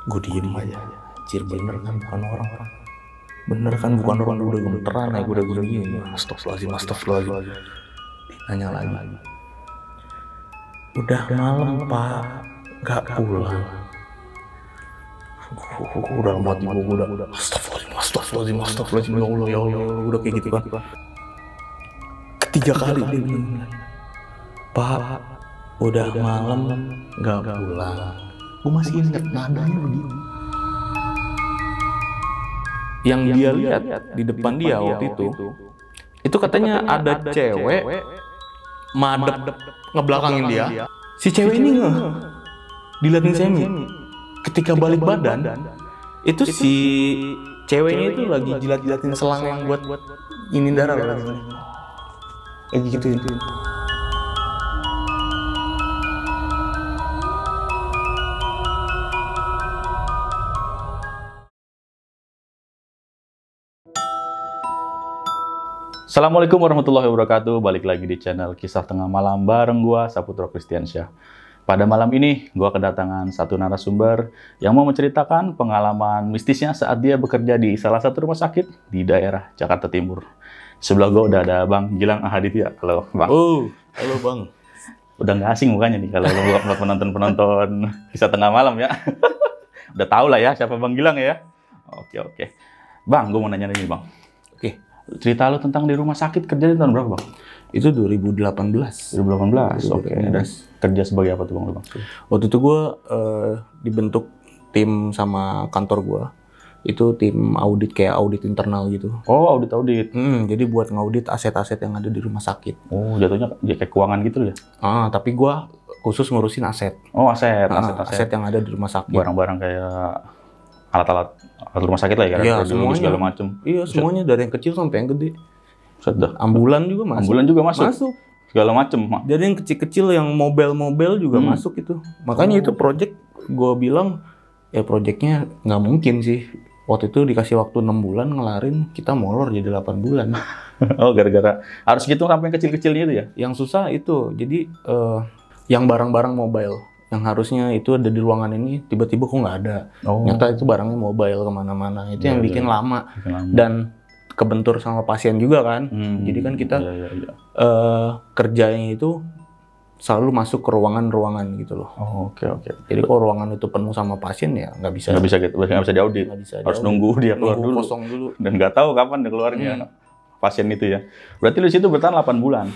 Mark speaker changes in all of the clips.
Speaker 1: Gue diem aja. Cir bener kan bukan orang. Bener kan bukan orang, gue udah gemeteran ya, gue udah gini. Astagfirullahaladzim. Nanya lagi. Udah malam pak, gak pulang. Udah mati gue udah. Astagfirullahaladzim. Ya Allah, udah kayak gitu kan. Ketiga kali dia bilang, Pak, udah malam gak pulang. Gue masih inget nadanya begini. Yang dia lihat di depan dia waktu itu katanya ada cewek madep ngebelakangin dia. Si cewek ini diliatin Semi. Ketika balik badan, itu si ceweknya itu lagi jilat-jilatin selang yang buat ini darah lagi. Kayak gitu itu.
Speaker 2: Assalamualaikum warahmatullahi wabarakatuh. Balik lagi di channel Kisah Tengah Malam bareng gua Saputro Kristiansyah. Pada malam ini gua kedatangan satu narasumber yang mau menceritakan pengalaman mistisnya saat dia bekerja di salah satu rumah sakit di daerah Jakarta Timur. Sebelah gua udah ada Bang Gilang Ahaditya. Halo Bang.
Speaker 1: Oh, halo Bang.
Speaker 2: Udah nggak asing mukanya nih kalau buat penonton Kisah Tengah Malam ya. Udah tau lah ya siapa Bang Gilang ya. Oke. Bang, gua mau nanya nih Bang.
Speaker 1: Oke.
Speaker 2: Cerita lo tentang di rumah sakit kerja di tahun berapa Bang?
Speaker 1: Itu 2018.
Speaker 2: 2018, oke. Dan kerja sebagai apa tuh Bang?
Speaker 1: Waktu itu gue dibentuk tim sama kantor gue. Itu tim audit, kayak audit internal gitu.
Speaker 2: Oh, audit.
Speaker 1: Jadi buat ngaudit aset-aset yang ada di rumah sakit.
Speaker 2: Oh, jatuhnya kayak keuangan gitu ya?
Speaker 1: Tapi gue khusus ngurusin aset.
Speaker 2: Oh, aset
Speaker 1: yang ada di rumah sakit.
Speaker 2: Barang-barang kayak alat-alat rumah sakit lah ya,
Speaker 1: iya, semuanya
Speaker 2: segala macam.
Speaker 1: Iya, semuanya dari yang kecil sampai yang gede.
Speaker 2: Sudah.
Speaker 1: Ambulan juga masuk. Masuk.
Speaker 2: Segala macam.
Speaker 1: Dari yang kecil-kecil yang mobile juga masuk itu. Makanya itu project gue bilang ya projectnya nggak mungkin sih. Waktu itu dikasih waktu 6 bulan ngelarin, kita molor jadi 8 bulan.
Speaker 2: Oh, gara-gara harus gitu sampai yang kecil-kecilnya itu ya?
Speaker 1: Yang susah itu. Jadi yang barang-barang mobile yang harusnya itu ada di ruangan ini tiba-tiba kok nggak ada. Nyata itu barangnya mobile kemana-mana. Itu yang bikin lama. Dan kebentur sama pasien juga kan. Jadi kan kita kerjanya itu selalu masuk ke ruangan-ruangan gitu loh.
Speaker 2: Oke.
Speaker 1: Jadi kalau ruangan itu penuh sama pasien ya nggak bisa
Speaker 2: gitu, nggak bisa diaudit. Harus nunggu dia keluar dulu.
Speaker 1: Kosong dulu.
Speaker 2: Dan nggak tahu kapan dia keluarnya pasien itu ya. Berarti lu situ bertahan 8 bulan.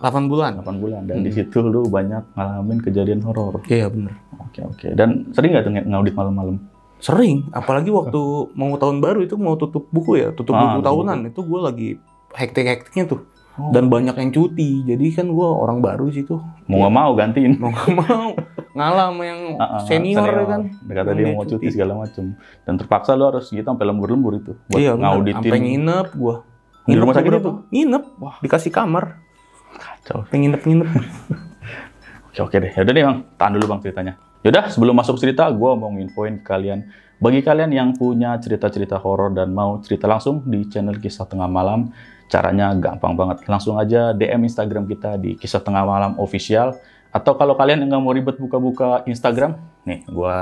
Speaker 1: 8 bulan.
Speaker 2: Dan di situ lu banyak ngalamin kejadian horor.
Speaker 1: Iya bener.
Speaker 2: Oke. Dan sering nggak tuh ngaudit malam-malam?
Speaker 1: Sering. Apalagi waktu mau tahun baru itu mau tutup buku ya, tutup buku tahunan. Itu gue lagi hektik-hektiknya tuh. Dan banyak yang cuti. Jadi kan gue orang baru di situ.
Speaker 2: Mau nggak mau gantiin.
Speaker 1: Mau nggak mau. Ngalah sama yang senior ya kan.
Speaker 2: Kata dia mau cuti segala macam. Dan terpaksa lu harus gitu sampai lembur-lembur itu buat ngauditin.
Speaker 1: Sampai nginep gue.
Speaker 2: Di rumah sakit itu?
Speaker 1: Nginep. Wah, dikasih kamar.
Speaker 2: Kacau.
Speaker 1: Nginep.
Speaker 2: Oke deh. Yaudah deh Bang, tahan dulu Bang ceritanya. Yaudah, sebelum masuk cerita, gue mau nginfoin ke kalian. Bagi kalian yang punya cerita-cerita horor dan mau cerita langsung di channel Kisah Tengah Malam, caranya gampang banget. Langsung aja DM Instagram kita di Kisah Tengah Malam Official. Atau kalau kalian nggak mau ribet buka-buka Instagram, nih gue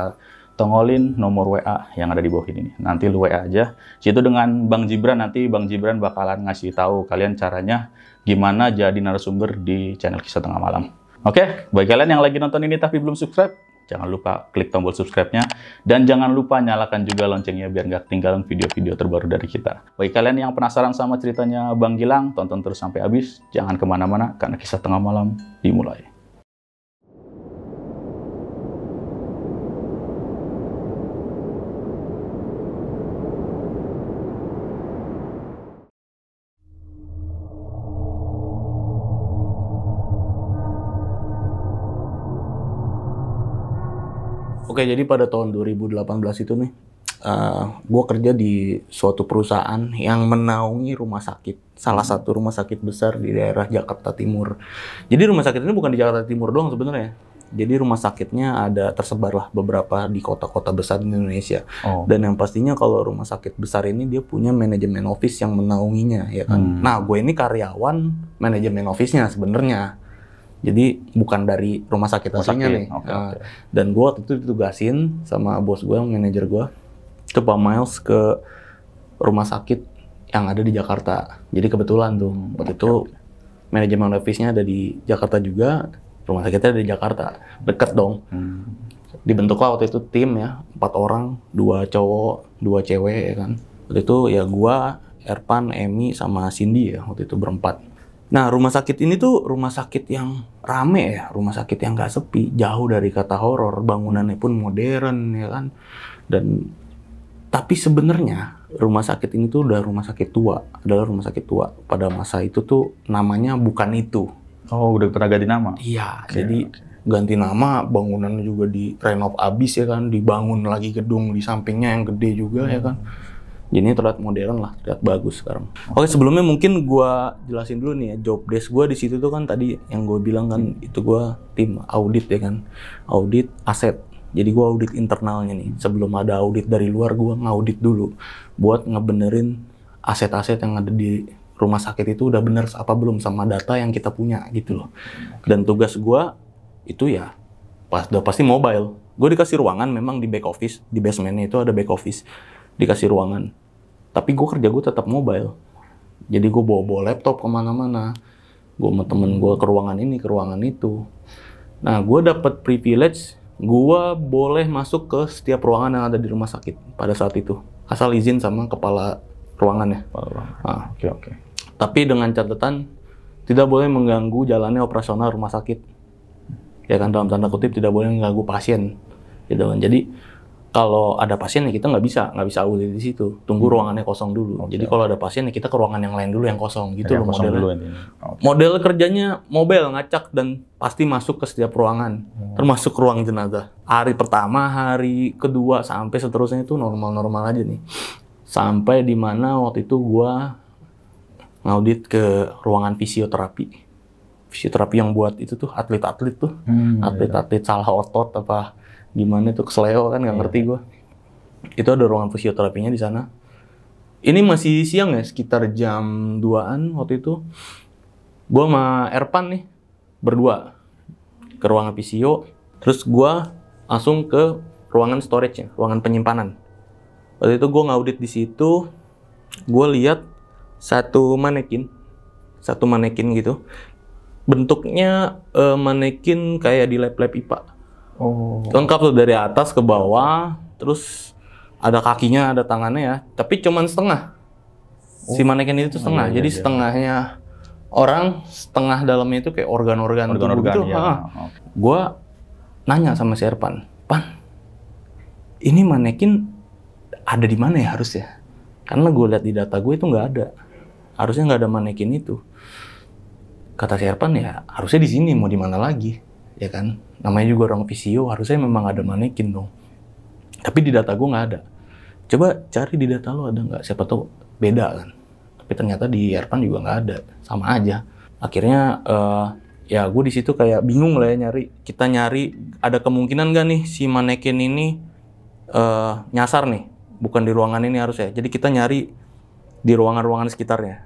Speaker 2: tongolin nomor WA yang ada di bawah ini. Nanti lu WA aja. Situ dengan Bang Gibran, nanti Bang Gibran bakalan ngasih tahu kalian caranya gimana jadi narasumber di channel Kisah Tengah Malam. Oke, bagi kalian yang lagi nonton ini tapi belum subscribe, jangan lupa klik tombol subscribe-nya. Dan jangan lupa nyalakan juga loncengnya biar nggak ketinggalan video-video terbaru dari kita. Bagi kalian yang penasaran sama ceritanya Bang Gilang, tonton terus sampai habis. Jangan kemana-mana karena Kisah Tengah Malam dimulai.
Speaker 1: Oke, jadi pada tahun 2018 itu nih, gue kerja di suatu perusahaan yang menaungi rumah sakit. Salah satu rumah sakit besar di daerah Jakarta Timur. Jadi rumah sakit ini bukan di Jakarta Timur doang sebenarnya. Jadi rumah sakitnya ada tersebar lah beberapa di kota-kota besar di Indonesia. Dan yang pastinya kalau rumah sakit besar ini dia punya manajemen office yang menaunginya, ya kan. Nah, gue ini karyawan manajemen office-nya sebenarnya. Jadi bukan dari rumah sakit aslinya nih.
Speaker 2: Okay.
Speaker 1: Dan gue waktu itu ditugasin sama bos gue, manajer gue, ke Pak Miles ke rumah sakit yang ada di Jakarta. Jadi kebetulan tuh waktu itu manajemen office-nya ada di Jakarta juga, rumah sakitnya ada di Jakarta, deket dong. Dibentuklah waktu itu tim ya, 4 orang, 2 cowok, 2 cewek ya kan. Waktu itu ya gue, Erpan, Emi, sama Cindy ya waktu itu berempat. Nah, rumah sakit ini tuh rumah sakit yang rame ya, rumah sakit yang nggak sepi, jauh dari kata horor, bangunannya pun modern ya kan. Dan tapi sebenarnya rumah sakit ini tuh udah rumah sakit tua, adalah rumah sakit tua. Pada masa itu tuh namanya bukan itu.
Speaker 2: Oh, udah pernah ganti nama?
Speaker 1: Iya, jadi ganti nama, bangunannya juga direnov abis ya kan, dibangun lagi gedung di sampingnya yang gede juga ya kan. Jadi terlihat modern lah, terlihat bagus sekarang. Oke, sebelumnya mungkin gua jelasin dulu nih ya, job desk gua di situ tuh kan tadi yang gue bilang kan, itu gua tim audit ya kan, audit aset. Jadi gua audit internalnya nih. Sebelum ada audit dari luar, gua ngaudit dulu buat ngebenerin aset-aset yang ada di rumah sakit itu udah bener apa belum sama data yang kita punya gitu loh. Dan tugas gua itu ya udah pasti mobile. Gue dikasih ruangan memang di back office, di basementnya itu ada back office, dikasih ruangan. Tapi gue kerja gue tetap mobile. Jadi gue bawa laptop kemana-mana. Gue sama temen gue ke ruangan ini, ke ruangan itu. Nah, gue dapat privilege, gue boleh masuk ke setiap ruangan yang ada di rumah sakit pada saat itu. Asal izin sama kepala ruangannya. Nah,
Speaker 2: Oke.
Speaker 1: tapi dengan catatan, tidak boleh mengganggu jalannya operasional rumah sakit. Ya kan, dalam tanda kutip tidak boleh mengganggu pasien. Gitu kan. Jadi kalau ada pasien ya kita nggak bisa audit di situ. Tunggu ruangannya kosong dulu. Jadi kalau ada pasien ya kita ke ruangan yang lain dulu yang kosong gitu loh modelnya. Model kerjanya mobile, ngacak dan pasti masuk ke setiap ruangan, termasuk ruang jenazah. Hari pertama, hari kedua sampai seterusnya itu normal-normal aja nih. Sampai di mana waktu itu gua ngaudit ke ruangan fisioterapi. Fisioterapi yang buat itu tuh atlet-atlet tuh. Atlet-atlet salah otot apa gimana tuh kesleo kan nggak ngerti gue. Itu ada ruangan fisioterapinya di sana. Ini masih siang ya, sekitar jam 2-an waktu itu. Gue sama Erpan nih berdua ke ruangan fisio. Terus gue langsung ke ruangan storage ya, ruangan penyimpanan. Waktu itu gue ngaudit di situ. Gue lihat satu manekin gitu. Bentuknya manekin kayak di lab-lab IPA. Lengkap tuh dari atas ke bawah, terus ada kakinya, ada tangannya ya, tapi cuman setengah. Si manekin itu setengah, jadi setengahnya orang, setengah dalamnya itu kayak organ-organ tubuh gitu. Gua nanya sama si Erpan, Pan, ini manekin ada di mana ya harusnya? Karena gue lihat di data gue itu nggak ada, harusnya nggak ada manekin itu. Kata si Erpan ya harusnya di sini, mau di mana lagi, ya kan? Namanya juga orang visio, harusnya memang ada manekin dong. Tapi di data gue nggak ada. Coba cari di data lo ada nggak? Siapa tahu beda kan. Tapi ternyata di Erpan juga nggak ada, sama aja. Akhirnya ya gue di situ kayak bingung lah ya nyari. Kita nyari ada kemungkinan nggak nih si manekin ini nyasar nih, bukan di ruangan ini harusnya. Jadi kita nyari di ruangan-ruangan sekitarnya.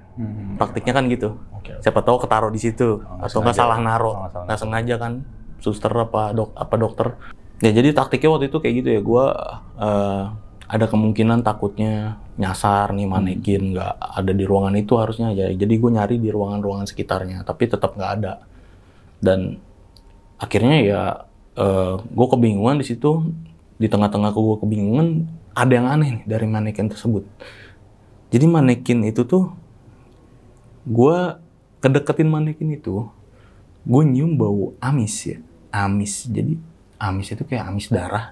Speaker 1: Praktiknya kan gitu. Siapa tahu ketaruh di situ atau nggak salah naruh, nggak sengaja kan. Suster apa dokter. Ya jadi taktiknya waktu itu kayak gitu ya, gue ada kemungkinan takutnya nyasar nih manekin, nggak ada di ruangan itu harusnya aja. Jadi gue nyari di ruangan-ruangan sekitarnya, tapi tetap nggak ada. Dan akhirnya ya gue kebingungan di situ. Di tengah-tengah gue kebingungan, ada yang aneh nih dari manekin tersebut. Jadi manekin itu tuh, gue kedeketin manekin itu, gue nyium bau amis ya. Amis, jadi amis itu kayak amis darah,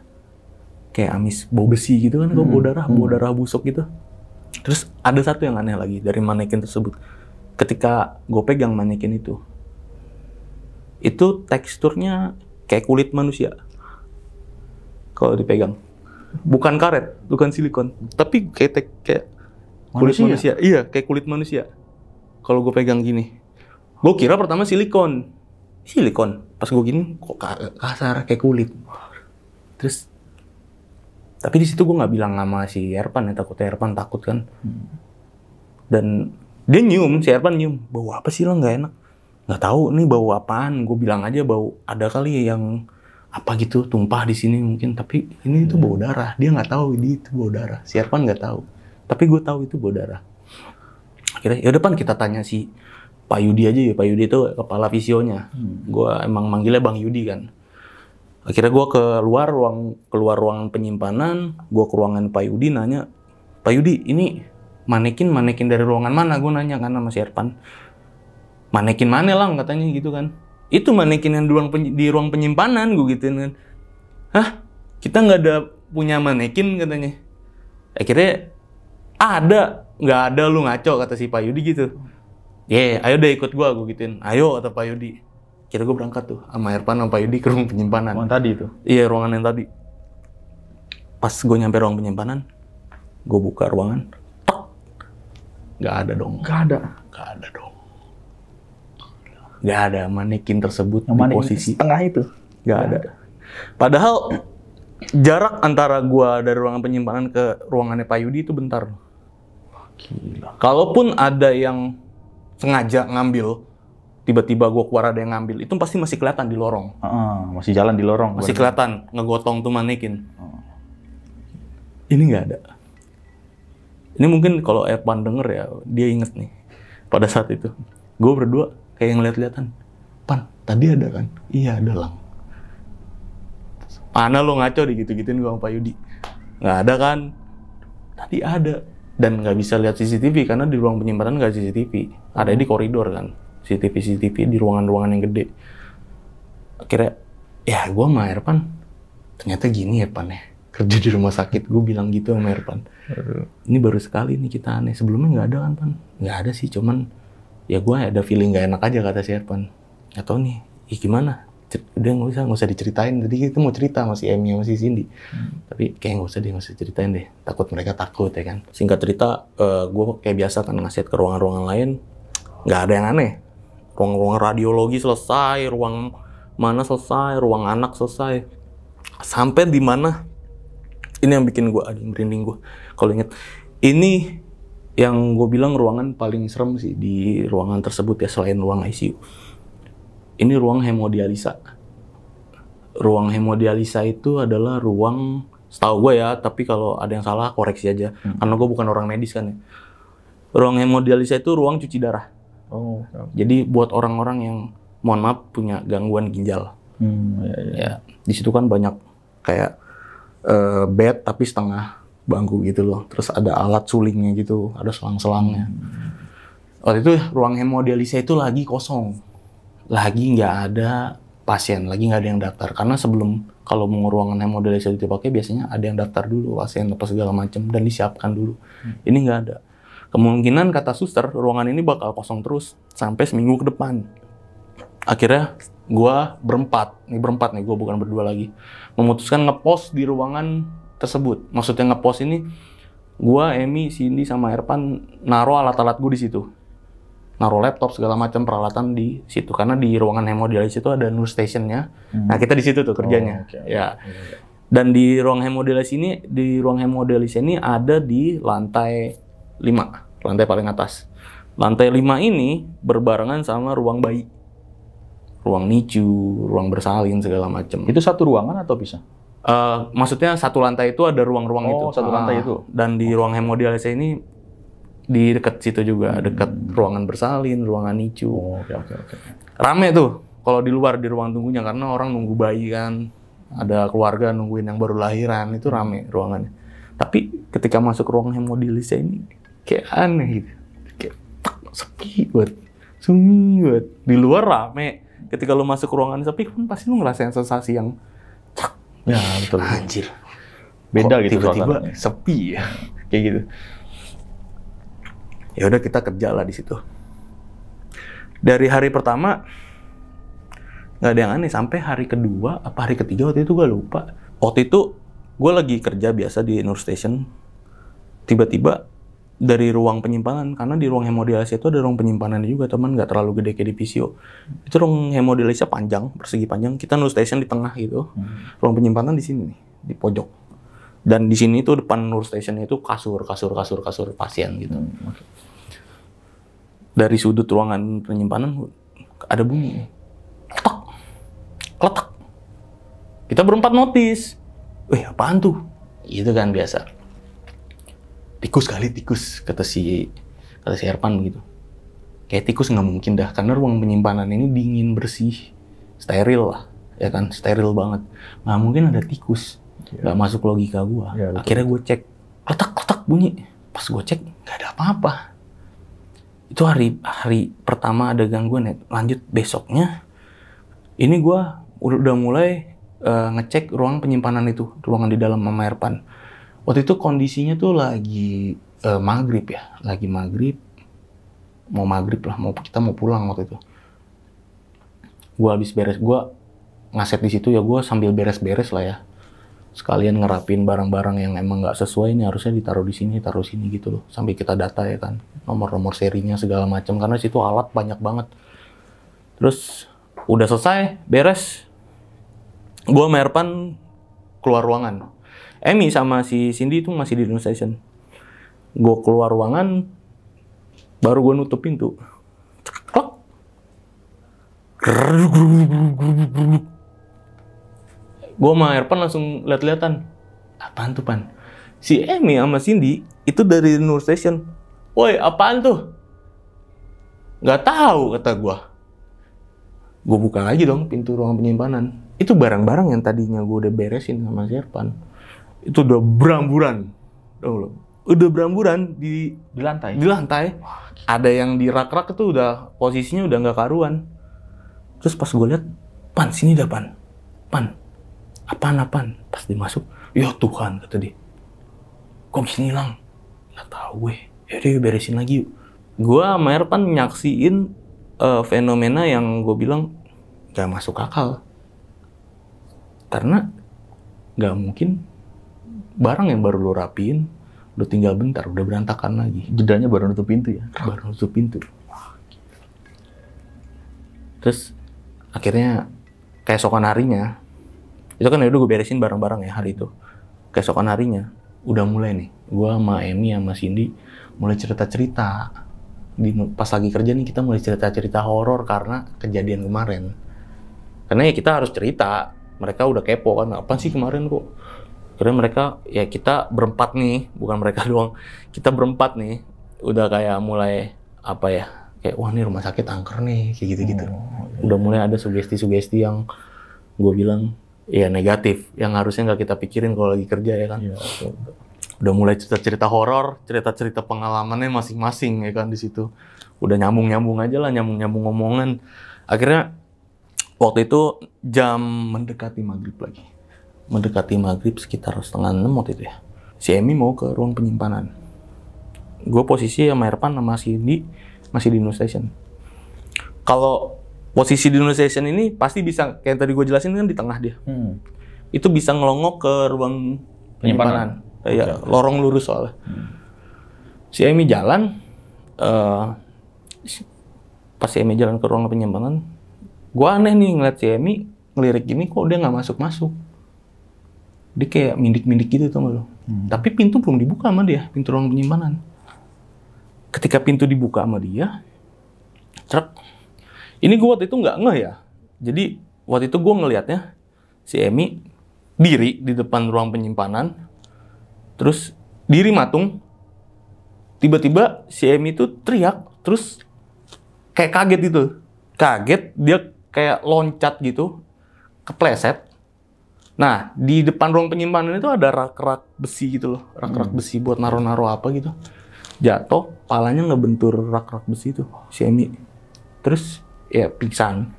Speaker 1: kayak amis bau besi gitu kan, kalau bau darah busuk gitu. Terus ada satu yang aneh lagi dari manekin tersebut. Ketika gue pegang manekin itu teksturnya kayak kulit manusia. Kalau dipegang, bukan karet, bukan silikon, tapi kayak kulit manusia. Iya, kayak kulit manusia. Kalau gue pegang gini, gue kira pertama silikon. Pas gue gini kok kasar kayak kulit. Terus tapi di situ gue nggak bilang sama si Erpan ya, takutnya Erpan takut kan. Dan dia si Erpan nyium, bau apa sih lo, nggak enak. nggak tahu nih bau apaan. Gue bilang aja bau ada kali yang apa gitu tumpah di sini mungkin, tapi ini itu bau darah. Dia nggak tahu ini itu bau darah. Si Erpan nggak tahu, tapi gue tahu itu bau darah. Akhirnya ya depan kita tanya si Pak Yudi aja ya. Pak Yudi itu kepala visionya. Gue emang manggilnya Bang Yudi kan. Akhirnya gue keluar ruangan penyimpanan. Gue ke ruangan Pak Yudi nanya, Pak Yudi ini manekin dari ruangan mana? Gue nanya kan sama si Erpan. Manekin mana lang katanya gitu kan. Itu manekin yang di ruang penyimpanan, gue gituin kan. Hah? Kita nggak ada punya manekin katanya. Akhirnya ada, nggak ada lu ngaco kata si Pak Yudi gitu. Ayo deh ikut gue gituin. Ayo kata Pak Yudi. Kira gue berangkat tuh sama Erpan sama Pak Yudi ke ruang penyimpanan.
Speaker 2: Ruangan tadi itu?
Speaker 1: Iya, ruangan yang tadi. Pas gue nyampe ruang penyimpanan, gue buka ruangan, nggak ada dong.
Speaker 2: Nggak ada dong.
Speaker 1: Nggak ada manekin tersebut
Speaker 2: yang
Speaker 1: di posisi
Speaker 2: tengah itu.
Speaker 1: Nggak ada. Padahal jarak antara gua dari ruangan penyimpanan ke ruangannya Pak Yudi itu bentar.
Speaker 2: Gila.
Speaker 1: Kalaupun ada yang sengaja ngambil, tiba-tiba gua keluar ada yang ngambil, itu pasti masih kelihatan di lorong.
Speaker 2: Masih jalan di lorong.
Speaker 1: Masih kelihatan ngegotong tuh manekin. Ini nggak ada. Ini mungkin kalau Erpan denger ya, dia inget nih pada saat itu. Gue berdua kayak ngeliat-liatan. Pan, tadi ada kan? Iya, ada lang. Mana lo ngaco digitu-gituin gue sama Pak Yudi. Nggak ada kan? Tadi ada. Dan nggak bisa lihat CCTV karena di ruang penyimpanan nggak CCTV. Ada di koridor kan. CCTV di ruangan-ruangan yang gede. Akhirnya, ya gue sama Erpan, ternyata gini Erpan ya. Kerja di rumah sakit, gue bilang gitu sama Erpan. Ini baru sekali nih kita aneh. Sebelumnya nggak ada kan, Pan? Nggak ada sih, cuman ya gue ada feeling nggak enak aja kata si Erpan. Nggak tahu nih, gimana? Udah nggak usah diceritain. Tadi kita mau cerita sama si Emmy sama si Cindy. Tapi kayak nggak usah ceritain deh. Takut mereka takut ya kan. Singkat cerita, gue kayak biasa kan ngasih ke ruangan-ruangan lain. Nggak ada yang aneh. Ruang-ruang radiologi selesai, ruang mana selesai, ruang anak selesai. Sampai di mana? Ini yang bikin gue merinding gue. Kalau inget, ini yang gue bilang ruangan paling serem sih di ruangan tersebut ya selain ruang ICU. Ini ruang hemodialisa. Ruang hemodialisa itu adalah ruang, setahu gue ya, tapi kalau ada yang salah koreksi aja. Karena gue bukan orang medis kan ya. Ruang hemodialisa itu ruang cuci darah. Jadi buat orang-orang yang, mohon maaf, punya gangguan ginjal. Ya, di situ kan banyak kayak bed tapi setengah bangku gitu loh. Terus ada alat sulingnya gitu, ada selang-selangnya. Waktu itu ruang hemodialisa itu lagi kosong. Lagi nggak ada pasien, lagi nggak ada yang daftar. Karena sebelum kalau mau ruangan hemodialisa itu dipakai, biasanya ada yang daftar dulu, pasien apa segala macam, dan disiapkan dulu. Ini nggak ada. Kemungkinan kata suster, ruangan ini bakal kosong terus sampai seminggu ke depan. Akhirnya gue berempat nih, gue bukan berdua lagi, memutuskan ngepost di ruangan tersebut. Maksudnya ngepost ini, gue, Emmy, Cindy, sama Erpan naruh alat-alat gue di situ. Naruh laptop segala macam peralatan di situ karena di ruangan hemodialisis itu ada nurse station-nya. Nah, kita di situ tuh kerjanya. Ya. Dan di ruang hemodialisis ini ada di lantai 5, lantai paling atas. Lantai 5 ini berbarengan sama ruang bayi. Ruang NICU, ruang bersalin segala macam.
Speaker 2: Itu satu ruangan atau bisa?
Speaker 1: Maksudnya satu lantai itu ada ruang-ruang itu.
Speaker 2: Satu lantai itu.
Speaker 1: Dan di ruang hemodialisis ini di dekat situ juga, dekat ruangan bersalin, ruangan NICU.
Speaker 2: Oke.
Speaker 1: Rame tuh kalau di luar di ruang tunggunya karena orang nunggu bayi kan, ada keluarga nungguin yang baru lahiran, itu rame ruangannya. Tapi ketika masuk ruang hemodialisis ini kayak aneh gitu, kayak sepi banget, sunyi banget. Di luar rame, ketika lu masuk ruangan sepi kan pasti lu ngerasain sensasi yang
Speaker 2: ya betul.
Speaker 1: Anjir,
Speaker 2: beda
Speaker 1: kok
Speaker 2: gitu
Speaker 1: tiba-tiba
Speaker 2: suasananya.
Speaker 1: sepi ya, kayak gitu. Ya udah kita kerja lah di situ. Dari hari pertama nggak ada yang aneh sampai hari kedua apa hari ketiga waktu itu gue lupa. Waktu itu gue lagi kerja biasa di nurse station. Tiba-tiba dari ruang penyimpanan, karena di ruang hemodialisis itu ada ruang penyimpanan juga teman, nggak terlalu gede kayak di visio. Itu ruang hemodialisisnya panjang, persegi panjang. Kita nurse station di tengah gitu. Ruang penyimpanan di sini nih, di pojok. Dan di sini tuh depan nurse station itu kasur pasien gitu. Dari sudut ruangan penyimpanan ada bunyi. Kletak. Kletak. Kita berempat notice. Wih, apaan tuh? Gitu kan biasa. Tikus kali, tikus, kata si Erpan begitu. Kayak tikus nggak mungkin dah, karena ruang penyimpanan ini dingin, bersih, steril lah, ya kan, steril banget. Nggak mungkin ada tikus, nggak masuk logika gua.
Speaker 2: Ya,
Speaker 1: akhirnya gue cek, kletak bunyi. Pas gue cek, nggak ada apa-apa. Itu hari pertama ada gangguan ya. Lanjut besoknya, ini gua udah mulai ngecek ruang penyimpanan itu, ruangan di dalam Mama Erpan. Waktu itu kondisinya tuh lagi maghrib ya, lagi maghrib, mau maghrib lah, kita mau pulang waktu itu. Gua habis beres, gua ngaset di situ ya, gua sambil beres-beres lah ya, sekalian ngerapin barang-barang yang emang nggak sesuai, ini harusnya ditaruh di sini, taruh sini gitu loh, sampai kita data ya kan, nomor-nomor serinya segala macam, karena situ alat banyak banget. Terus udah selesai, beres. Gue sama Erpan keluar ruangan. Emi sama si Cindy itu masih di room station. Gue keluar ruangan, baru gue nutup pintu. Klok. Gue sama Erpan langsung lihat-lihatan. Apaan tuh, Pan? Si Emi sama Cindy itu dari room station. Woi, apaan tuh? Nggak tahu, kata gue. Gue buka lagi dong pintu ruang penyimpanan. Itu barang-barang yang tadinya gue udah beresin sama si Erpan. Itu udah beramburan. Udah beramburan di
Speaker 2: lantai.
Speaker 1: Di lantai. Ada yang di rak-rak itu udah posisinya udah nggak karuan. Terus pas gue lihat, Pan, sini dah, Pan. Pan, apaan? Pas dia masuk, ya Tuhan, kata dia. Kok gini hilang? Nggak tahu gue. Yaudah, beresin lagi yuk. Gue sama Erpan nyaksiin fenomena yang gue bilang gak masuk akal. Karena gak mungkin barang yang baru lo rapiin, udah tinggal bentar, udah berantakan lagi.
Speaker 2: Jedanya baru nutup pintu ya?
Speaker 1: Baru nutup pintu. Terus akhirnya keesokan harinya, itu kan udah gue beresin barang-barang ya hari itu. Keesokan harinya, udah mulai nih, gue sama Emi sama Cindy mulai cerita-cerita. Pas lagi kerja nih kita mulai cerita-cerita horor karena kejadian kemarin. Karena ya kita harus cerita. Mereka udah kepo kan, apa sih kemarin kok? Karena mereka, ya kita berempat nih, bukan mereka doang. Kita berempat nih, udah kayak mulai, apa ya, kayak wah nih rumah sakit angker nih, kayak gitu-gitu. Udah mulai ada sugesti-sugesti yang gue bilang, ya negatif. Yang harusnya nggak kita pikirin kalau lagi kerja ya kan. Ya, udah mulai cerita-cerita horor, cerita-cerita pengalamannya masing-masing ya kan di situ. Udah nyambung-nyambung aja lah, nyambung-nyambung omongan. Akhirnya waktu itu jam mendekati maghrib lagi. Mendekati maghrib sekitar 5:30 waktu itu ya. Si Emi mau ke ruang penyimpanan. Gue posisi sama Erpan sama Cindy masih di news station. Kalau posisi di news station ini pasti bisa, kayak tadi gue jelasin kan di tengah dia. Itu bisa ngelongok ke ruang penyimpanan. Ya, lorong lurus soalnya. Si Emi jalan, pas si Emi jalan ke ruang penyimpanan, gue aneh nih ngeliat si Emi ngelirik gini, kok dia nggak masuk-masuk. Dia kayak mindik-mindik gitu tuh lo. Tapi pintu belum dibuka sama dia, pintu ruang penyimpanan. Ketika pintu dibuka sama dia, truk. Ini gue waktu itu nggak ngeh ya. Jadi waktu itu gue ngelihatnya si Emi diri di depan ruang penyimpanan, terus diri matung. Tiba-tiba si Emi itu teriak, terus kayak kaget gitu. Kaget, dia kayak loncat gitu, kepleset. Nah, di depan ruang penyimpanan itu ada rak-rak besi gitu loh. Rak-rak besi buat naro-naro apa gitu. Jatuh, palanya ngebentur rak-rak besi itu, si Emi. Terus, ya pingsan.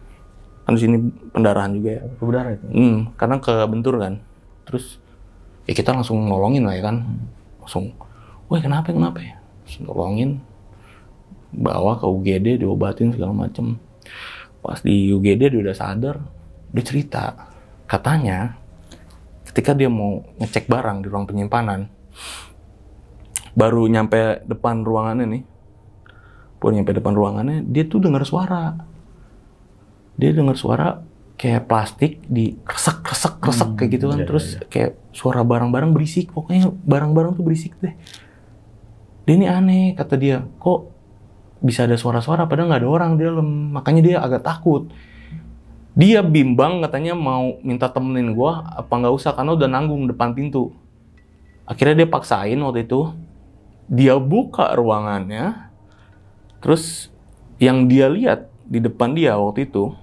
Speaker 1: Kan di sini pendarahan juga ya.
Speaker 2: Berdarah itu?
Speaker 1: Karena kebentur kan. Terus, ya kita langsung nolongin lah ya kan. Langsung, woi kenapa ya? Terus nolongin. Bawa ke UGD, diobatin segala macem. Pas di UGD dia udah sadar, dia cerita. Katanya, ketika dia mau ngecek barang di ruang penyimpanan, baru nyampe depan ruangannya nih, dia tuh dengar suara. Dia dengar suara kayak plastik di kresek kayak gitu kan. Terus kayak suara barang-barang berisik, pokoknya barang-barang tuh berisik deh. Dia ini aneh, kata dia, kok bisa ada suara-suara padahal nggak ada orang di dalam. Makanya dia agak takut. Dia bimbang katanya mau minta temenin gue apa nggak usah karena udah nanggung depan pintu. Akhirnya dia paksain waktu itu. Dia buka ruangannya. Terus yang dia lihat di depan dia waktu itu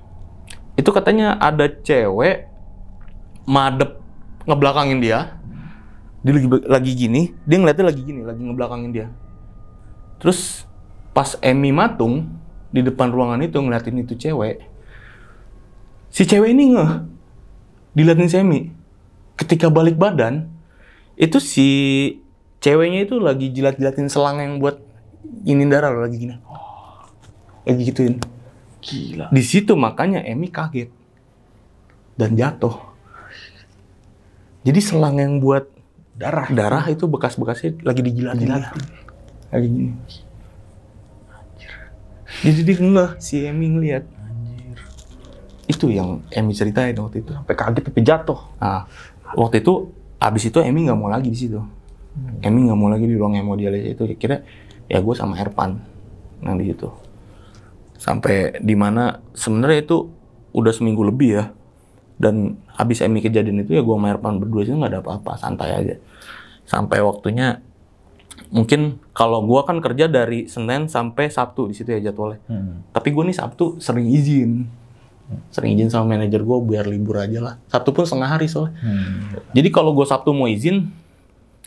Speaker 1: katanya ada cewek madep ngebelakangin dia. Dia lagi gini, dia ngeliatnya lagi gini, lagi ngebelakangin dia. Terus pas Emi matung di depan ruangan itu ngeliatin itu cewek, si cewek ini diliatin si Emi. Ketika balik badan, itu si ceweknya itu lagi jilat-jilatin selang yang buat ingin darah loh, lagi gini. Lagi gituin.
Speaker 2: Gila.
Speaker 1: Di situ makanya Emi kaget dan jatuh. Jadi selang yang buat darah itu bekas-bekasnya lagi dijilatin. Lagi gini. Jadi dia ngeh, si Emi ngeliat. Itu yang Emi ceritain waktu itu.
Speaker 2: Sampai kaget tapi jatuh.
Speaker 1: Nah, waktu itu abis itu Emi nggak mau lagi di situ. Emi nggak mau lagi di ruang hemodialisis itu. Kira ya gue sama Erpan yang di situ. Sampai dimana sebenarnya itu udah seminggu lebih ya. Dan habis Emi kejadian itu ya gue sama Erpan berdua sih nggak ada apa-apa, santai aja. Sampai waktunya mungkin kalau gue kan kerja dari Senin sampai Sabtu di situ ya jadwalnya. Tapi gue nih Sabtu sering izin sama manajer gue biar libur aja lah. Sabtu pun setengah hari soalnya. Jadi kalau gue Sabtu mau izin,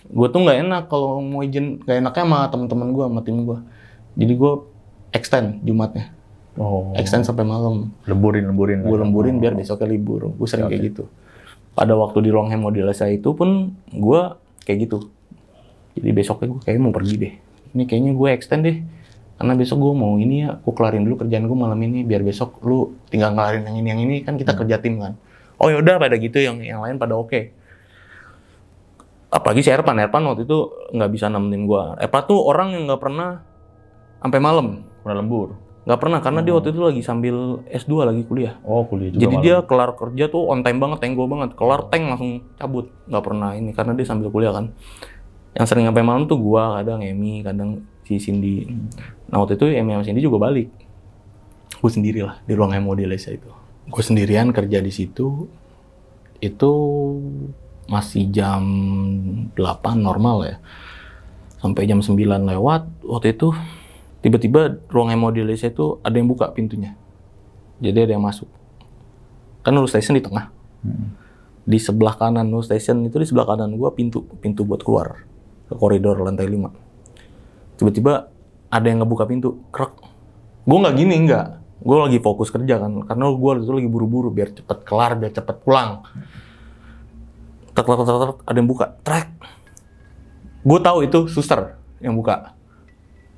Speaker 1: gue tuh nggak enak kalau mau izin, nggak enaknya sama teman-teman gue, sama tim gue. Jadi gue extend Jumatnya. Extend sampai malam.
Speaker 2: Lemburin.
Speaker 1: Gue lemburin biar besoknya libur. Gue sering kayak gitu. Pada waktu di ruang hemodialisis itu pun gue kayak gitu. Jadi besoknya gue kayaknya mau pergi deh. Ini kayaknya gue extend deh. Karena besok gue mau ini ya, gue kelarin dulu kerjaan gue malam ini. Biar besok lu tinggal ngelarin yang ini kan kita kerja tim kan. Oh yaudah pada gitu, yang lain pada oke. Apalagi si Erpan waktu itu nggak bisa nemenin gue. Erpan tuh orang yang nggak pernah sampai malam.
Speaker 2: Pernah lembur?
Speaker 1: Nggak pernah, karena dia waktu itu lagi sambil S2 lagi kuliah.
Speaker 2: Oh, kuliah juga.
Speaker 1: Jadi
Speaker 2: malam.
Speaker 1: dia kelar kerja tuh on time banget, tenggo banget. Kelar tank langsung cabut. Nggak pernah ini, karena dia sambil kuliah kan. Yang sering sampai malam tuh gua, kadang Emi, kadang si Cindy. Nah waktu itu Emi sama Cindy juga balik. Gue sendiri lah di ruang hemodialisis itu. Gue sendirian kerja di situ. Itu masih jam 8 normal ya. Sampai jam 9 lewat waktu itu. Tiba-tiba ruang hemodialisis itu ada yang buka pintunya. Jadi ada yang masuk. Kan nurse station di tengah. Di sebelah kanan nurse station itu, di sebelah kanan gua pintu buat keluar ke koridor lantai 5. Tiba-tiba ada yang ngebuka pintu, krek. Gua nggak gini, enggak. Gua lagi fokus kerja kan, karena gua itu lagi buru-buru biar cepet kelar, biar cepet pulang. Tek, ada yang buka, trek. Gua tahu itu suster yang buka.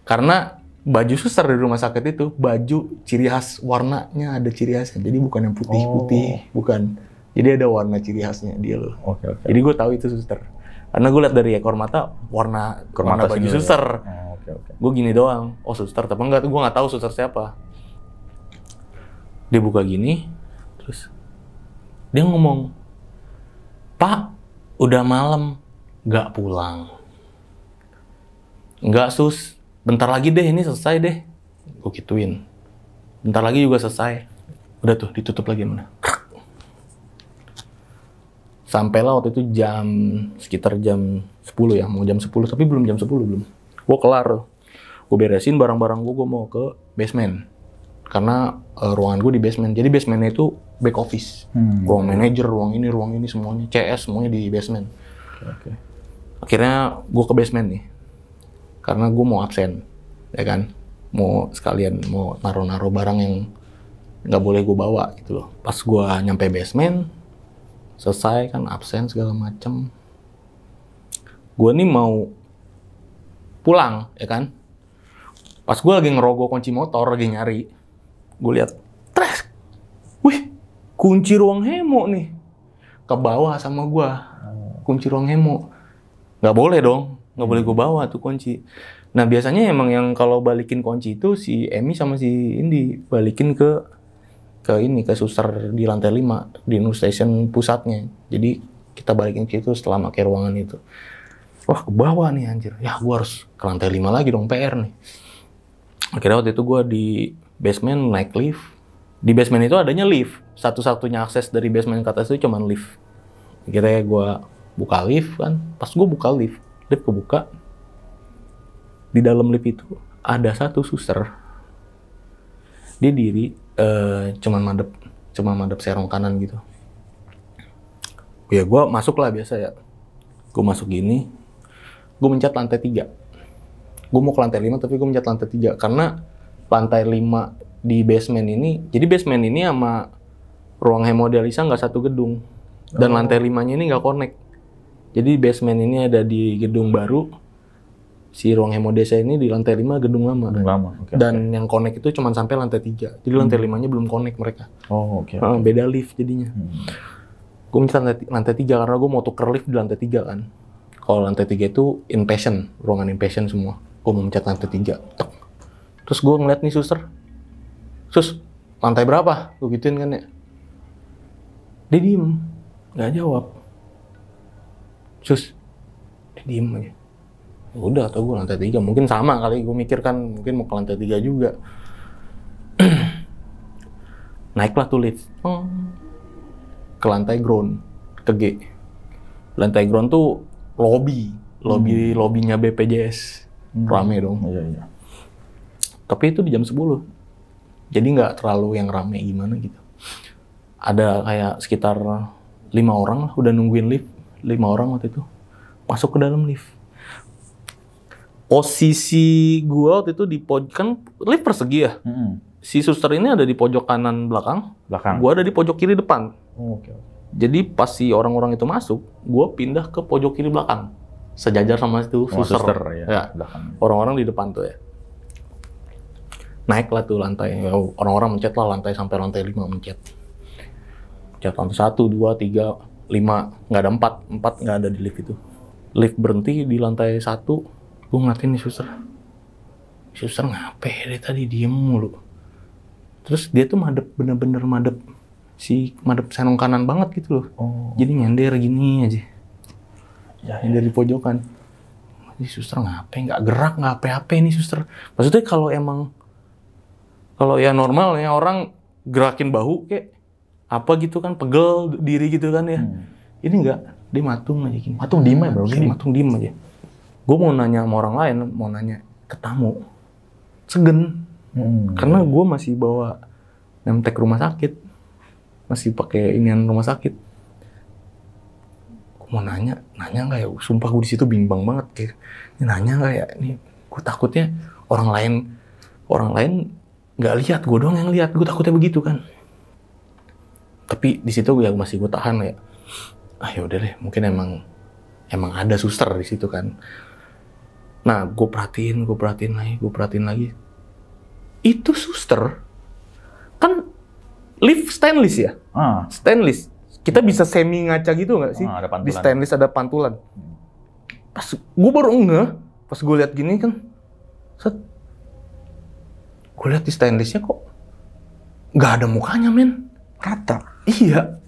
Speaker 1: Karena baju suster di rumah sakit itu, baju ciri khas warnanya ada ciri khasnya. Jadi bukan yang putih-putih, bukan. Jadi ada warna ciri khasnya dia loh.
Speaker 2: Oke.
Speaker 1: Jadi gue tahu itu suster. Karena gue lihat dari ekor mata warna baju suster.
Speaker 2: Oke.
Speaker 1: Gue gini doang, oh suster, tapi enggak, gue nggak tahu suster siapa. Dia buka gini, terus dia ngomong, "Pak, udah malam, nggak pulang." "Nggak sus, bentar lagi deh, ini selesai deh." Gue gituin. Bentar lagi juga selesai. Udah tuh, ditutup lagi mana. Sampailah waktu itu sekitar jam 10 ya, mau jam 10, tapi belum jam 10 belum. Gue kelar. Gue beresin barang-barang gue mau ke basement. Karena ruangan gue di basement. Jadi basementnya itu back office. Ruang manajer, ruang ini semuanya. CS semuanya di basement.
Speaker 2: Oke.
Speaker 1: Akhirnya gue ke basement nih. Karena gue mau absen, ya kan? Mau sekalian, mau naruh-naruh barang yang nggak boleh gue bawa gitu loh. Pas gue nyampe basement, selesai kan absen segala macem. Gue nih mau pulang, ya kan? Pas gue lagi ngerogoh kunci motor, lagi nyari, gue lihat, tres, wih, kunci ruang hemo nih, ke bawah sama gue, kunci ruang hemo, nggak boleh dong. Nggak boleh gue bawa tuh kunci. Nah biasanya emang yang kalau balikin kunci itu si Emi sama si Indi balikin ke suster di lantai 5 di nurse station pusatnya. Jadi kita balikin ke situ setelah pakai ruangan itu. Wah ke bawah nih anjir. Ya gue harus ke lantai 5 lagi dong, PR nih. Akhirnya waktu itu gue di basement naik lift. Di basement itu adanya lift. Satu-satunya akses dari basement ke atas itu cuma lift. Akhirnya gue buka lift kan. Pas gue buka lift kebuka. Di dalam lift itu ada satu suster. Dia diri cuman madep serong kanan gitu. Ya gue masuk lah biasa ya. Gue masuk gini. Gue mencet lantai 3. Gue mau ke lantai 5 tapi gue mencet lantai 3 karena lantai 5 di basement ini, jadi basement ini sama ruang hemodialisa nggak satu gedung dan lantai 5-nya ini nggak connect. Jadi basement ini ada di gedung baru, si ruang hemodialisa ini di lantai 5 gedung lama.
Speaker 2: Okay,
Speaker 1: dan yang connect itu cuma sampai lantai 3. Jadi lantai 5-nya belum connect mereka.
Speaker 2: Oke.
Speaker 1: Beda lift jadinya. Gue mencet lantai 3 karena gue mau tuker lift di lantai 3 kan. Kalau lantai 3 itu inpatient, ruangan inpatient semua. Gue mau mencet lantai 3. Tek. Terus gue ngeliat nih suster. Sus, lantai berapa? Gue gituin kan ya. Dia diem, nggak jawab. Sus, dia diem aja. Udah, atau gue lantai 3. Mungkin sama kali, gue mikir kan mungkin mau ke lantai 3 juga. Naiklah tuh lift. Ke lantai ground, ke G. Lantai ground tuh lobbynya BPJS. Rame dong.
Speaker 2: Iya.
Speaker 1: Tapi itu di jam 10. Jadi nggak terlalu yang rame gimana gitu. Ada kayak sekitar 5 orang lah udah nungguin lift. 5 orang waktu itu. Masuk ke dalam lift. Posisi gua waktu itu di pojok, kan lift persegi ya. Si suster ini ada di pojok kanan belakang. Gua ada di pojok kiri depan.
Speaker 2: Oke.
Speaker 1: Jadi pas si orang-orang itu masuk, gua pindah ke pojok kiri belakang. Sejajar sama itu suster. Ya. Orang-orang di depan tuh ya. Naiklah tuh lantai, orang-orang mencet lah lantai sampai lantai 5 mencet. Mencet lantai 1, 2, 3, 5, nggak ada 4 nggak ada di lift itu. Lift berhenti di lantai 1, gue ngeliatin nih suster. Suster ngapain dari tadi diem mulu. Terus dia tuh bener-bener madep senong kanan banget gitu loh. Jadi nyender gini aja. Ya, nyender di pojokan. Ini suster ngapain, nggak gerak, nggak apa-apa nih suster. Maksudnya kalau ya normalnya orang gerakin bahu kayak apa gitu kan, pegel diri gitu kan ya. Ini enggak, dia matung aja gini.
Speaker 2: Matung diem aja bro, gini.
Speaker 1: Matung diem aja. Gue mau nanya sama orang lain, mau nanya ke tamu. Segen. Karena gue masih bawa nemtek rumah sakit. Masih pakai inian rumah sakit. Gue mau nanya nggak ya? Sumpah gue di situ bimbang banget kayak. Ini nanya nggak ya? Ini gue takutnya orang lain nggak lihat, gue doang yang lihat. Gue takutnya begitu kan. Tapi di situ gue masih tahan ya. Ya udah deh, mungkin emang ada suster di situ kan. Nah, gue perhatiin lagi. Itu suster kan lift stainless ya? Stainless. Kita bisa semi ngaca gitu nggak sih? Di stainless ada pantulan. Pas gue baru pas gue lihat gini kan, gue lihat di stainlessnya kok nggak ada mukanya men, rata. Iya.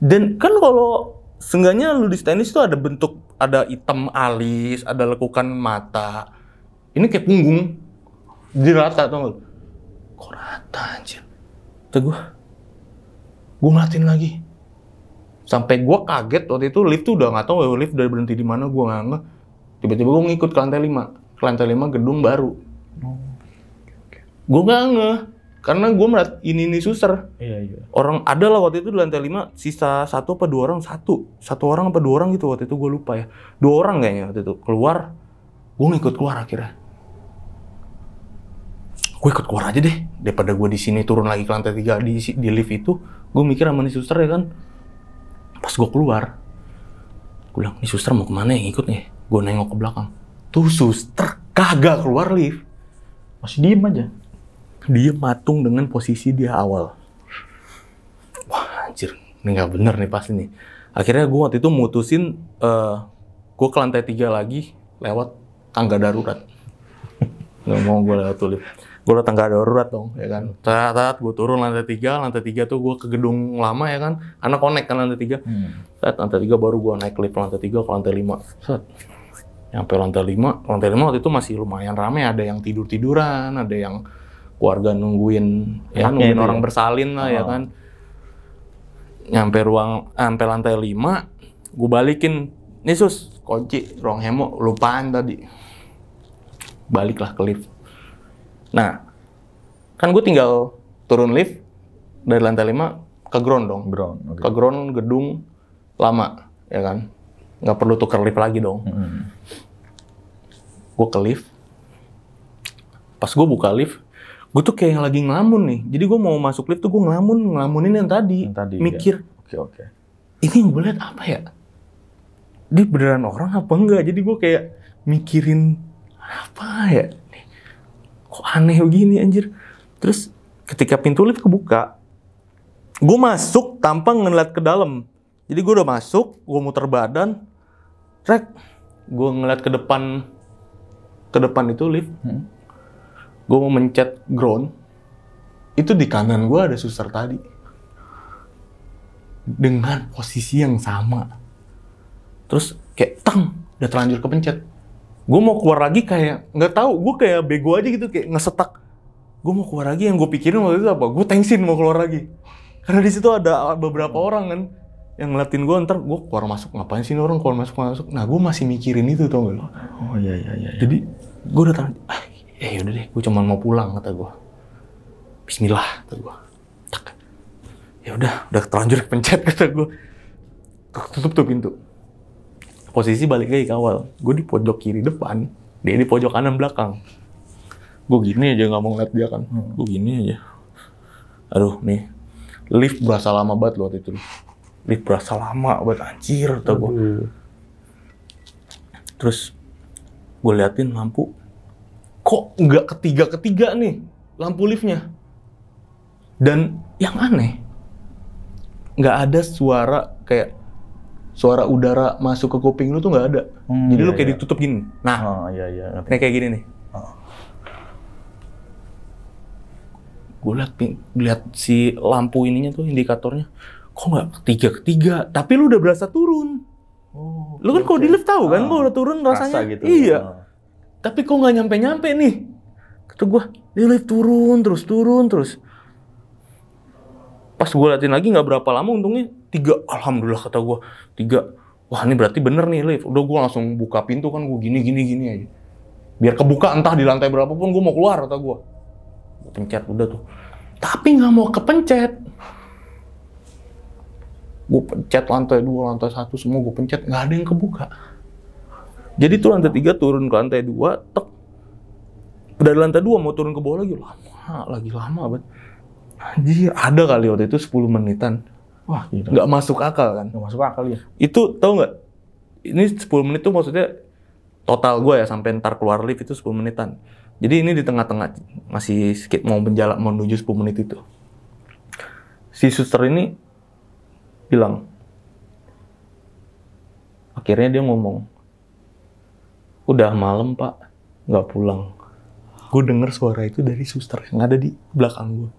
Speaker 1: Dan kan kalau seenggaknya lu di stainless itu ada bentuk, ada hitam alis, ada lekukan mata. Ini kayak punggung, jadi rata tau gak? Kok rata anjir? Tuh gue ngeliatin lagi. Sampai gue kaget waktu itu lift tuh udah nggak tahu lift udah berhenti di mana, gue nggak ngeh. Tiba-tiba gue ngikut ke lantai 5. Ke lantai 5 gedung baru. Gue nggak ngeh. Karena gue melihat ini suster.
Speaker 2: Iya.
Speaker 1: Orang ada lah waktu itu di lantai 5, sisa 1 apa 2 orang? Satu orang apa 2 orang gitu waktu itu, gue lupa ya. 2 orang kayaknya waktu itu. Keluar, gue ngikut keluar akhirnya. Gue ikut keluar aja deh. Daripada gue di sini turun lagi ke lantai 3 di lift itu, gue mikir sama nih suster ya kan. Pas gue keluar, gue bilang, nih suster mau kemana yang ikut nih? Gue nengok ke belakang. Tuh suster kagak keluar lift.
Speaker 2: Masih diem aja.
Speaker 1: Dia matung dengan posisi dia awal. Wah anjir, ini nggak bener nih pasti nih. Akhirnya gue waktu itu mutusin, gue ke lantai 3 lagi lewat tangga darurat. Nggak mau gue lewat tuh lift. Gue lewat tangga darurat dong, ya kan. Saat gue turun lantai 3 tuh gue ke gedung lama ya kan. Anak connect kan lantai 3. Saat lantai 3 baru gue naik lift lantai 3 ke lantai 5. Set. Nyampe lantai 5 waktu itu masih lumayan ramai, ada yang tidur-tiduran, ada yang keluarga nungguin nungguin orang bersalin lah ya kan. Nyampe lantai 5, gue balikin, nih sus, kunci ruang hemo, lupaan tadi. Baliklah ke lift. Nah, kan gue tinggal turun lift dari lantai 5 ke ground dong. Ke ground gedung lama, ya kan. Nggak perlu tukar lift lagi dong. Gue ke lift. Pas gue buka lift, gue tuh kayak yang lagi ngelamun nih. Jadi gue mau masuk lift tuh gue ngelamunin yang tadi. Mikir,
Speaker 2: ya.
Speaker 1: Ini yang gue liat apa ya? Dia beneran orang apa enggak? Jadi gue kayak mikirin, apa ya? Kok aneh begini anjir? Terus ketika pintu lift kebuka, gue masuk tanpa ngeliat ke dalam. Jadi gue udah masuk, gue muter badan, gue ngeliat ke depan itu lift. Gue mau mencet ground, itu di kanan gue ada suster tadi. Dengan posisi yang sama. Terus kayak udah terlanjur kepencet. Gue mau keluar lagi kayak, nggak tahu, gue kayak bego aja gitu, kayak ngesetak. Gue mau keluar lagi, yang gue pikirin waktu itu apa? Gue tengsin mau keluar lagi. Karena di situ ada beberapa orang kan, yang ngeliatin gue, ntar gue keluar masuk, ngapain sih ini orang keluar masuk. Nah gue masih mikirin itu, tau gak lo?
Speaker 2: Oh iya.
Speaker 1: Jadi gue udah tahu, yaudah deh, gue cuma mau pulang, kata gue. Bismillah, kata gue. Ya udah terlanjur kepencet, kata gue. Tutup tuh pintu. Posisi balik lagi ke awal. Gue di pojok kiri depan, dia di pojok kanan belakang. Gue gini aja nggak mau ngeliat dia kan. Gue gini aja. Aduh nih, lift berasa lama banget loh waktu itu. Lift berasa lama banget, anjir, kata gue. Terus gue liatin lampu, kok nggak ketiga nih lampu liftnya. Dan yang aneh, nggak ada suara kayak suara udara masuk ke kuping lu tuh nggak ada. Jadi lu kayak ditutup gini. Nah, kayak gini nih. Gue lihat si lampu ininya tuh, indikatornya, kok nggak ketiga. Tapi lu udah berasa turun. Lu kan kalau di lift tahu kan, kalau udah turun rasanya.
Speaker 2: Gitu.
Speaker 1: Iya. Tapi kok nggak nyampe nih? Kata gue, di lift turun terus. Pas gue liatin lagi nggak berapa lama, untungnya 3. Alhamdulillah, kata gue, 3. Wah, ini berarti bener nih lift. Udah gue langsung buka pintu kan, gue gini aja. Biar kebuka, entah di lantai berapa pun gue mau keluar, kata gue. Gue pencet udah tuh. Tapi nggak mau kepencet. Gue pencet lantai 2, lantai 1 semua gue pencet, nggak ada yang kebuka. Jadi tuh lantai 3 turun ke lantai 2, dari lantai 2 mau turun ke bawah lagi, lama banget. Anjir, ada kali waktu itu 10 menitan.
Speaker 2: Wah, gila.
Speaker 1: Nggak masuk akal kan?
Speaker 2: Nggak masuk akal ya?
Speaker 1: Itu tau nggak? Ini 10 menit tuh maksudnya total gue ya, sampai ntar keluar lift itu 10 menitan. Jadi ini di tengah-tengah, masih sedikit mau menuju 10 menit itu. Si suster ini bilang, akhirnya dia ngomong, udah malam pak, nggak pulang. Gue denger suara itu dari suster yang ada di belakang gue.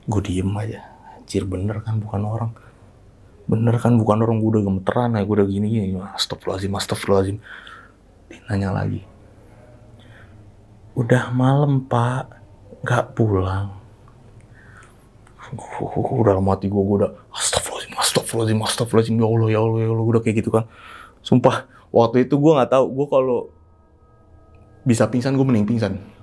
Speaker 1: Gue diem aja. Anjir, bener kan bukan orang. Gue udah gemeteran ya, gue udah gini. Astagfirullahaladzim. Dia nanya lagi. Udah malam pak, nggak pulang. Udah mati gue udah astagfirullahaladzim. Ya Allah, udah kayak gitu kan. Sumpah, waktu itu gue nggak tahu. Gue kalau bisa pingsan, gue mending pingsan.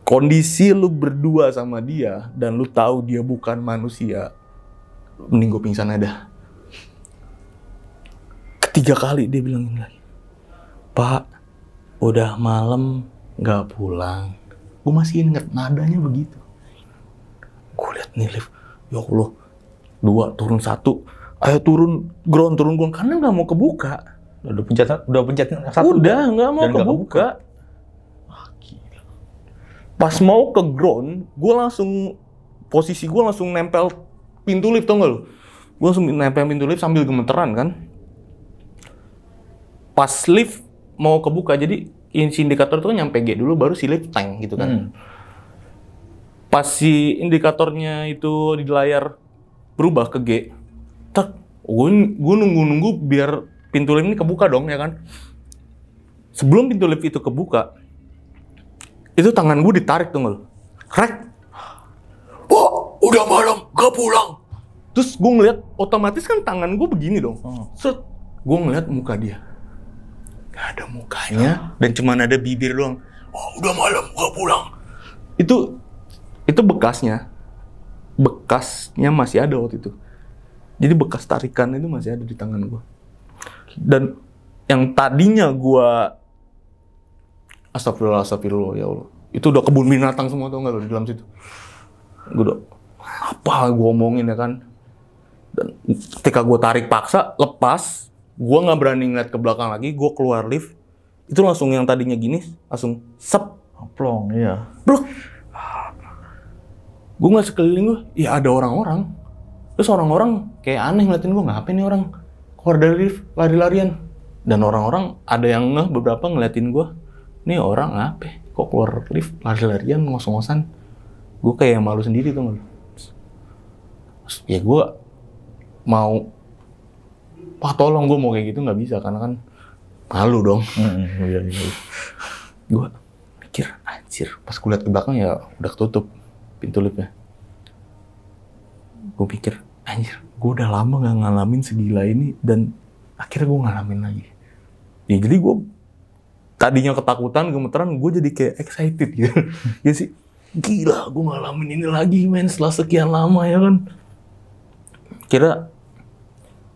Speaker 1: Kondisi lu berdua sama dia dan lu tahu dia bukan manusia, mending gue pingsan aja. Ketiga kali dia bilangin lagi, pak, udah malam nggak pulang. Gue masih inget nadanya begitu. Gue liat nih lift, ya Allah, 2 turun 1, ayo turun ground, karena nggak mau kebuka.
Speaker 2: Udah pencet 1.
Speaker 1: Udah nggak mau kebuka. Pas mau ke ground, posisi gue langsung nempel pintu lift, tau gak lu? Gue langsung nempel pintu lift sambil gemeteran kan. Pas lift mau kebuka, jadi indikator itu kan nyampe G dulu, baru si lift tank gitu kan. Pas si indikatornya itu di layar berubah ke G, gue nunggu biar pintu lift ini kebuka dong ya kan. Sebelum pintu lift itu kebuka, itu tangan gue ditarik tuh nggak? Krek. Wah, udah malam, gak pulang. Terus gue ngeliat, otomatis kan tangan gue begini dong. Set, gue ngeliat muka dia. Gak ada mukanya, dan cuma ada bibir doang. Oh, udah malam, gak pulang. Itu bekasnya. Bekasnya masih ada waktu itu. Jadi bekas tarikan itu masih ada di tangan gue. Dan yang tadinya gue astagfirullah, ya Allah. Itu udah kebun binatang semua, tau nggak lo di dalam situ. Gue udah, apa gue omongin ya kan. Dan ketika gue tarik paksa, lepas. Gue nggak berani ngeliat ke belakang lagi, gue keluar lift. Itu langsung yang tadinya gini, langsung sep.
Speaker 2: Plong, iya.
Speaker 1: Blok. Gue ngeliat sekeliling gue, ya ada orang-orang. Terus orang-orang kayak aneh ngeliatin gue, ngapain nih orang keluar dari lift, lari-larian. Dan orang-orang ada yang beberapa ngeliatin gue, nih orang apa? Kok keluar lift, lari-larian, ngos-ngosan. Gue kayak malu sendiri tuh. Ya gue mau, wah tolong gue mau kayak gitu nggak bisa, karena kan malu dong.
Speaker 2: Iya.
Speaker 1: Gue mikir, anjir, pas gue liat ke belakang ya udah ketutup pintu liftnya. Gue pikir, anjir, gue udah lama nggak ngalamin segila ini, dan akhirnya gue ngalamin lagi. Ya jadi gue tadinya ketakutan, gemeteran, gue jadi kayak excited gitu. Ya sih, gila, gue ngalamin ini lagi, men, setelah sekian lama ya kan. Kira,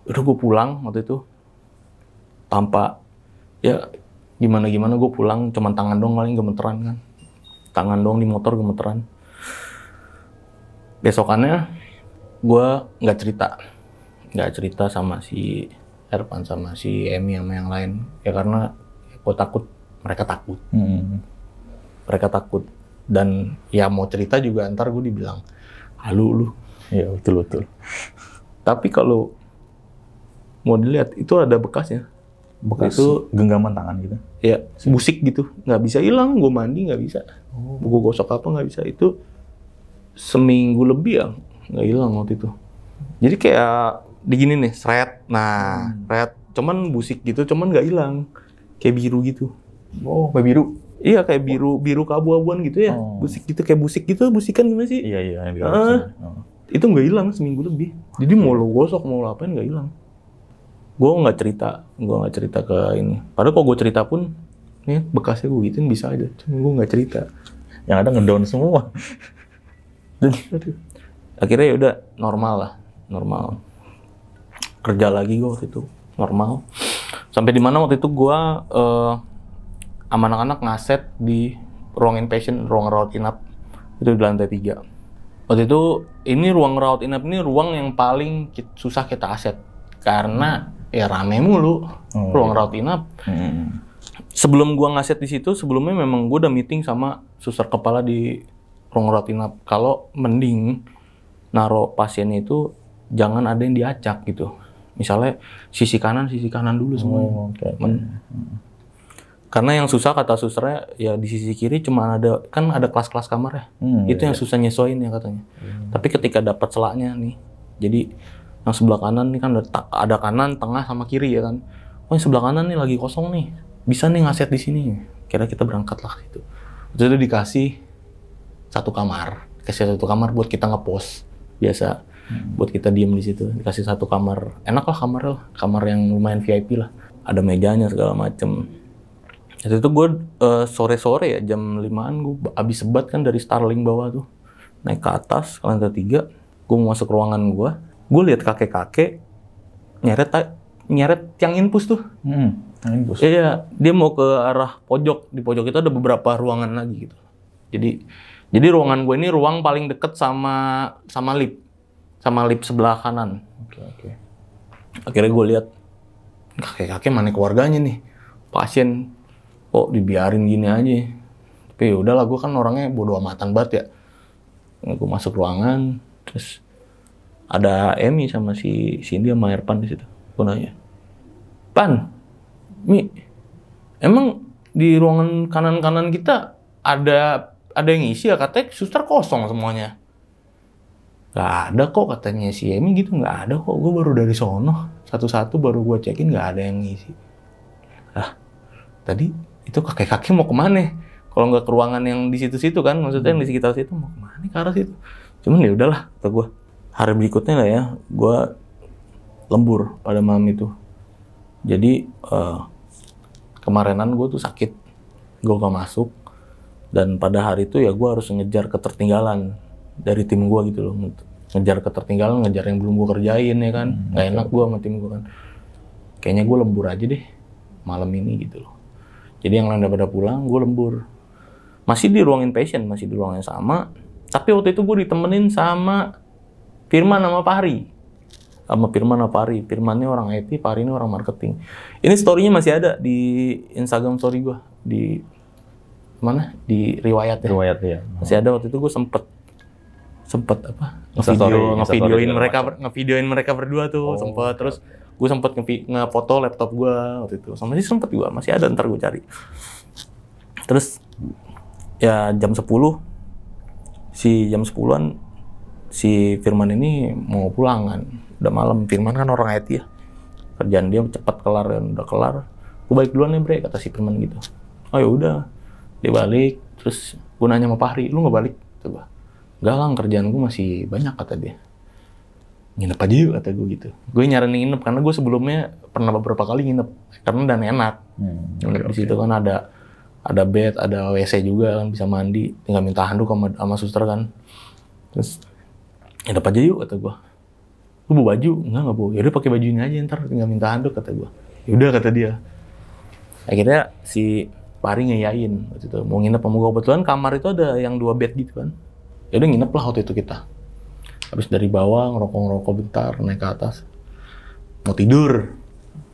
Speaker 1: udah gue pulang waktu itu, tanpa, ya gimana-gimana gue pulang, cuman tangan doang paling gemeteran kan. Tangan doang di motor gemeteran. Besokannya, gue nggak cerita sama si Erpan sama si Emi sama yang lain. Ya karena gue takut, mereka takut. Dan ya mau cerita juga ntar gue dibilang, halu lu.
Speaker 2: Iya, betul.
Speaker 1: Tapi kalau mau dilihat, itu ada bekasnya.
Speaker 2: Bekas
Speaker 1: itu
Speaker 2: genggaman tangan gitu?
Speaker 1: Ya, busik gitu. Nggak bisa hilang, gue mandi nggak bisa. Gue gosok apa nggak bisa. Itu seminggu lebih ya, nggak hilang waktu itu. Jadi kayak digini nih, seret. Nah, seret. Cuman busik gitu, cuman nggak hilang. Kayak biru gitu.
Speaker 2: Oh, kayak biru?
Speaker 1: Iya, kayak biru keabu-abuan gitu ya. Busik gitu, kayak busik gitu. Busikan gimana sih?
Speaker 2: Iya.
Speaker 1: Itu nggak hilang seminggu lebih. Jadi mau lo gosok, mau lo apain nggak hilang. Gue nggak cerita ke ini. Padahal kalau gue cerita pun, nih bekasnya gue gituin bisa aja. Cuma gue nggak cerita.
Speaker 2: Yang ada ngedown semua.
Speaker 1: Dan akhirnya ya udah normal. Kerja lagi gue waktu itu normal. Sampai di mana waktu itu gue sama anak-anak ngaset di ruang inpatient, ruang rawat inap itu di lantai 3. Waktu itu ini ruang rawat inap ini ruang yang paling susah kita aset karena ya rame mulu ruang rawat inap. Sebelum gue ngaset di situ, sebelumnya memang gue udah meeting sama suster kepala di ruang rawat inap. Kalau mending naruh pasiennya itu jangan ada yang diacak gitu. Misalnya sisi kanan dulu semua. Karena yang susah kata susternya ya di sisi kiri cuma ada kelas-kelas kamar ya. Itu yang susah nyesuaiin ya katanya. Tapi ketika dapat selaknya nih, jadi yang sebelah kanan nih kan ada kanan, tengah sama kiri ya kan. Oh yang sebelah kanan nih lagi kosong nih, bisa nih ngaset di sini. Kira kita berangkat lah gitu. Itu dikasih satu kamar buat kita ngepost biasa. Buat kita diem di situ, dikasih satu kamar, enak lah kamar yang lumayan VIP lah, ada mejanya segala macem. Jadi itu gue sore-sore ya jam 5-an gue abis sebat kan dari Starling bawah tuh, naik ke atas ke lantai 3, gue mau masuk ruangan gue lihat kakek-kakek nyeret tiang infus tuh. Tiang infus. Iya, dia mau ke arah pojok, di pojok itu ada beberapa ruangan lagi gitu. Jadi ruangan gue ini ruang paling deket sama lift sebelah kanan. Oke. Akhirnya gue lihat kakek-kakek mana keluarganya nih, pasien kok dibiarin gini aja. Tapi udahlah, gue kan orangnya bodo amatan banget ya. Gue masuk ruangan, terus ada Emi sama si Cindy sama Erpan di situ. Gue nanya, Pan, Mi, emang di ruangan kanan kita ada yang isi ya? Katanya suster kosong semuanya. Nggak ada kok katanya si Emi gitu, nggak ada kok. Gue baru dari sono, satu-satu baru gue cekin nggak ada yang ngisi. Tadi itu kakek-kakek mau kemana? Kalau nggak ke ruangan yang di situ-situ kan, maksudnya yang di sekitar situ mau kemana ke arah situ? Cuman ya udahlah, kata gue. Hari berikutnya lah ya, gue lembur pada malam itu. Jadi kemarinan gue tuh sakit, gue gak masuk. Dan pada hari itu ya gue harus ngejar ketertinggalan dari tim gue gitu loh. Ngejar ketertinggalan, ngejar yang belum gue kerjain ya kan. Gak enak gue sama tim gue kan. Kayaknya gue lembur aja deh malam ini gitu loh. Jadi yang lain pada pulang, gue lembur. Masih di ruang inpatient, masih di ruang yang sama. Tapi waktu itu gue ditemenin sama Firman sama Fahri. Sama Firman sama Fahri. Firmannya orang IT, Fahri ini orang marketing. Ini story-nya masih ada di Instagram story gue. Di mana? Di riwayatnya.
Speaker 2: Riwayat ya.
Speaker 1: Masih ada. Waktu itu gue sempet apa? Ngevideoin mereka berdua tuh. Sempet. Terus gue sempet ngefoto laptop gue waktu itu. Masih sempet juga. Masih ada, ntar gue cari. Terus ya jam 10 jam 10-an si Firman ini mau pulang kan. Udah malam. Firman kan orang IT ya. Kerjaan dia cepat kelar dan udah kelar. Gue balik duluan nih bre, kata si Firman gitu. Oh ya udah. Dia balik, terus gue nanya sama Fahri, lu nggak balik? Coba. Enggak lah, kerjaan gue masih banyak, kata dia. Nginep aja yuk, kata gue gitu. Gue nyaranin nginep karena gue sebelumnya pernah beberapa kali nginep karena dan enak. Di situ kan ada bed, ada WC juga kan, bisa mandi, tinggal minta handuk sama suster kan. Terus nginep aja yuk, kata gue. Lu bawa baju? Enggak bawa. Yaudah pakai bajunya aja, ntar tinggal minta handuk, kata gue. Yaudah, kata dia. Akhirnya si Fahri ngeyain waktu itu mau nginep sama gue. Kebetulan kamar itu ada yang 2 bed gitu kan. Ya udah nginep lah waktu itu kita. Habis dari bawah ngerokok bentar, naik ke atas. Mau tidur,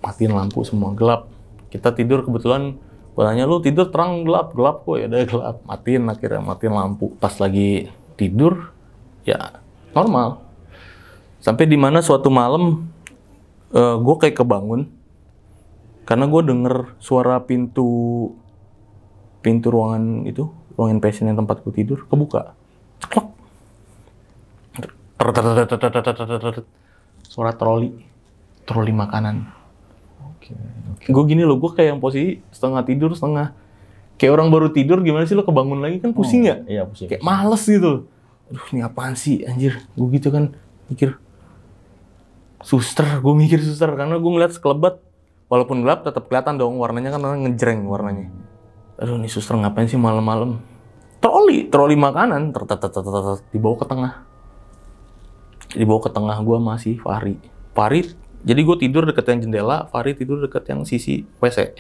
Speaker 1: matiin lampu semua gelap. Kita tidur kebetulan, gue tanya lu tidur terang gelap kok, ya udah gelap. Matiin lampu. Pas lagi tidur ya normal. Sampai di mana suatu malam gue kayak kebangun karena gue denger suara pintu ruangan itu, ruang inpatient yang tempat gue tidur, kebuka. Ceklok. Suara troli makanan.
Speaker 2: Oke.
Speaker 1: Gue gini loh, gue kayak yang posisi setengah tidur, setengah. Kayak orang baru tidur, gimana sih lo kebangun lagi, kan pusing ya?
Speaker 2: Iya, pusing.
Speaker 1: Kayak males gitu. Aduh, ini apaan sih, anjir. Gue gitu kan, mikir. Gue mikir suster, karena gue ngeliat sekelebat. Walaupun gelap, tetap kelihatan dong warnanya kan ngejreng warnanya. Aduh, ini suster ngapain sih malam-malam? Troli makanan, dibawa ke tengah. Dibawa ke tengah gue masih Fahri. Jadi gue tidur deket yang jendela, Fahri tidur deket yang sisi WC.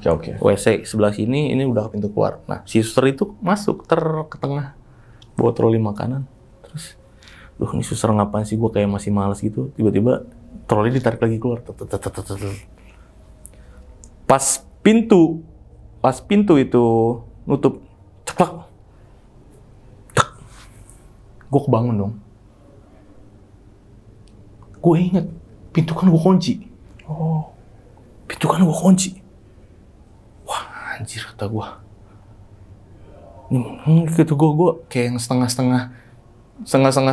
Speaker 2: Oke.
Speaker 1: WC sebelah sini, ini udah pintu keluar. Nah, si suster itu masuk ke tengah, bawa troli makanan. Terus, ini suster ngapain sih? Gue kayak masih males gitu. Tiba-tiba troli ditarik lagi keluar. Pas pintu itu nutup, ceklak. Gue kebangun dong. Gue inget, pintu kan gue kunci. Pintu kan gue kunci. Wah, anjir, kata gue. Gitu gue kayak yang setengah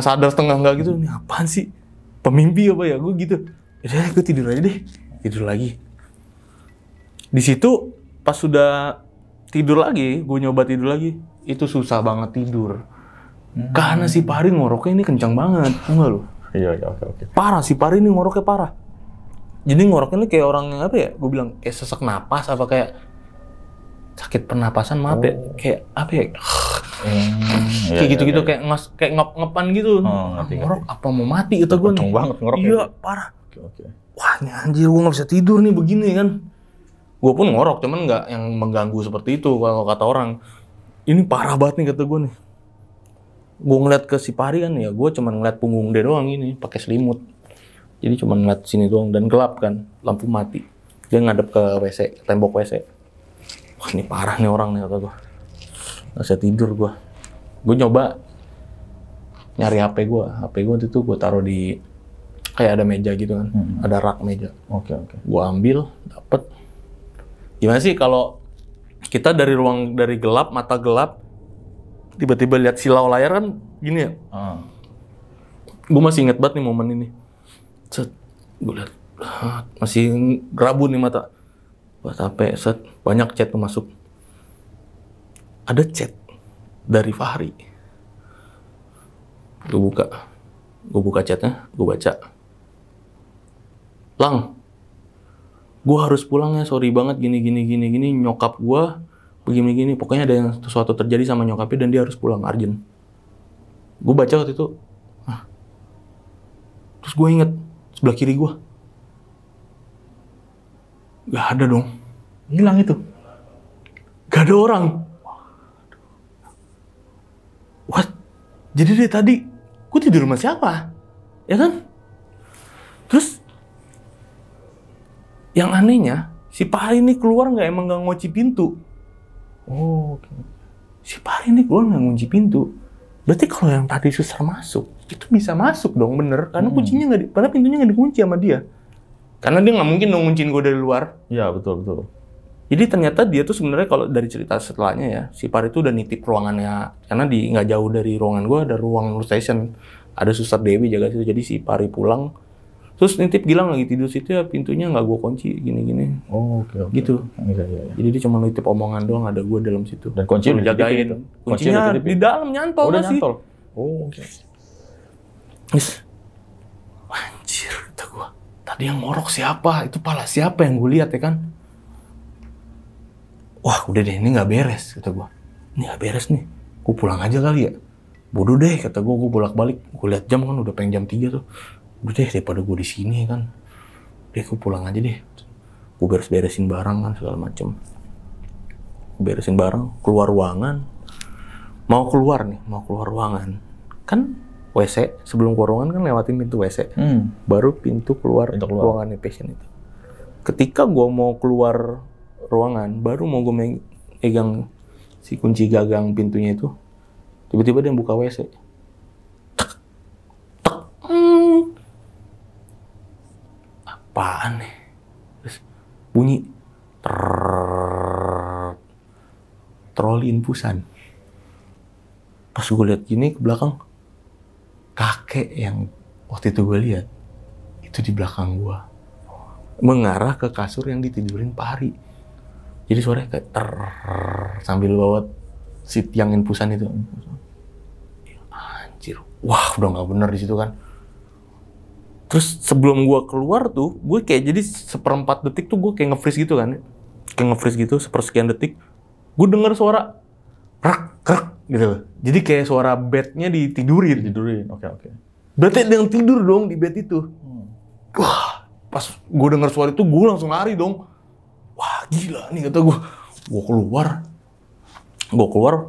Speaker 1: sadar, setengah enggak gitu. Ini apaan sih? Pemimpi apa ya? Gue gitu. Yaudah, gue tidur aja deh. Tidur lagi. Di situ pas sudah tidur lagi, gue nyoba tidur lagi. Itu susah banget tidur. Karena si Fahri ngoroknya ini kencang banget. Enggak lu?
Speaker 2: Iya, oke.
Speaker 1: Parah, si Fahri ini ngoroknya parah. Jadi ngoroknya ini kayak orang yang apa ya? Gue bilang kayak sesak napas apa kayak sakit pernapasan, maaf ya. Kayak apa ya? Kayak gitu-gitu, kayak ngepan gitu. Ngorok apa mau mati gitu gue nih.
Speaker 2: Kenceng banget ngoroknya.
Speaker 1: Iya, parah.
Speaker 2: Oke.
Speaker 1: Wah, ini anjir, gue nggak bisa tidur nih begini kan. Gue pun ngorok, cuman nggak yang mengganggu seperti itu kalau kata orang. Ini parah banget nih, kata gue nih. Gue ngeliat ke si Fahri kan ya, gue cuma ngeliat punggung dia doang ini, pakai selimut. Jadi cuma ngeliat sini doang dan gelap kan, lampu mati. Dia ngadep ke WC, tembok WC. Wah, ini parah nih orang nih, kata gue. Nggak bisa tidur gue. Gue nyoba nyari HP gue. HP gue itu gue taruh di kayak ada meja gitu kan, ada rak meja.
Speaker 2: Oke.
Speaker 1: Gue ambil, dapet. Gimana sih kalau kita dari gelap, mata gelap, tiba-tiba lihat silau layar kan gini ya. Gue masih inget banget nih momen ini. Set, gue liat, masih gerabu nih mata. Buat HP, set, banyak chat tuh masuk. Ada chat dari Fahri. Gue buka chatnya, gue baca. Lang, gue harus pulang ya, sorry banget gini, nyokap gue begini, pokoknya ada yang sesuatu terjadi sama nyokapnya dan dia harus pulang, urgent. Gue baca waktu itu, terus gue inget, sebelah kiri gue, gak ada dong, hilang itu, gak ada orang. What? Jadi dari tadi, gue tidur sama siapa? Ya kan? Terus, yang anehnya, si Fahri ini keluar emang gak ngunci pintu. Oh, oke. Si Fahri ini keluar gak ngunci pintu. Berarti kalau yang tadi susah masuk, itu bisa masuk dong, bener? Karena kuncinya karena pintunya nggak dikunci sama dia. Karena dia nggak mungkin dong ngunciin gue dari luar.
Speaker 2: Iya, betul.
Speaker 1: Jadi ternyata dia tuh sebenarnya kalau dari cerita setelahnya ya, si Fahri itu udah nitip ruangannya. Karena nggak jauh dari ruangan gue ada ruang station. Ada Suster Dewi jaga situ. Jadi si Fahri pulang, terus nitip Gilang lagi tidur situ ya, pintunya nggak gue kunci, gini.
Speaker 2: Oh, oke.
Speaker 1: Gitu.
Speaker 2: Iya.
Speaker 1: Jadi dia cuma nitip omongan doang, ada gue dalam situ.
Speaker 2: Dan kunci udah
Speaker 1: jagain. Kuncinya di dalam nyantol masih.
Speaker 2: Oh, oke.
Speaker 1: Yes. Anjir, kata gue. Tadi yang ngorok siapa? Itu pala siapa yang gue lihat ya kan? Wah, udah deh, ini nggak beres, kata gue. Ini nggak beres nih. Gue pulang aja kali ya. Bodoh deh, kata gue bolak-balik. Gue lihat jam kan udah pengen jam 3 tuh. Udah deh, daripada gue di sini kan. Deh, gue pulang aja deh. Gue beresin barang kan segala macem. Beresin barang, keluar ruangan. Mau keluar ruangan. Kan WC, sebelum keluar ruangan kan lewatin pintu WC. Baru pintu keluar ruangan pasien itu. Ketika gue mau keluar ruangan, baru mau gue megang si kunci gagang pintunya itu, tiba-tiba dia buka WC. Apaan nih? Terus bunyi troli infusan. Pas gue lihat gini ke belakang, kakek yang waktu itu gue lihat itu di belakang gue mengarah ke kasur yang ditidurin Fahri. Jadi suaranya kayak sambil bawa si tiang infusan itu. Anjir, wah udah nggak bener di situ kan. Terus sebelum gue keluar tuh, gue kayak jadi 1/4 detik tuh gue kayak nge-freeze gitu kan. Kayak nge-freeze gitu, 1/sekian detik. Gue denger suara krak gitu. Jadi kayak suara bednya ditidurin.
Speaker 2: Oke.
Speaker 1: Berarti ada yang tidur dong di bed itu. Wah, pas gue denger suara itu gue langsung lari dong. Wah gila nih, kata gue. Gue keluar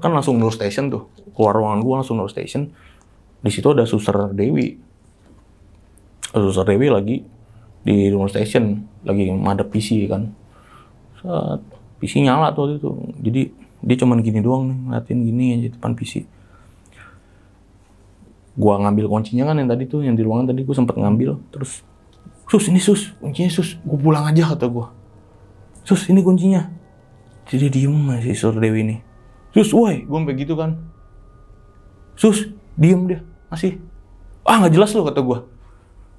Speaker 1: kan langsung nurse station tuh. Keluar ruangan gue langsung nurse station. Di situ ada Suster Dewi. Suster Dewi lagi di nurse station, lagi madep PC kan. Saat PC nyala tuh itu. Jadi dia cuman gini doang nih, ngeliatin gini aja depan PC. Gua ngambil kuncinya kan yang tadi tuh, yang di ruangan tadi gue sempet ngambil. Terus, Sus ini Sus, kuncinya Sus. Gue pulang aja, kata gue. Sus ini kuncinya. Jadi diem masih Suster Dewi ini. Sus, woi, gue sampai gitu kan. Sus, diem dia, masih. Ah nggak jelas lo, kata gue.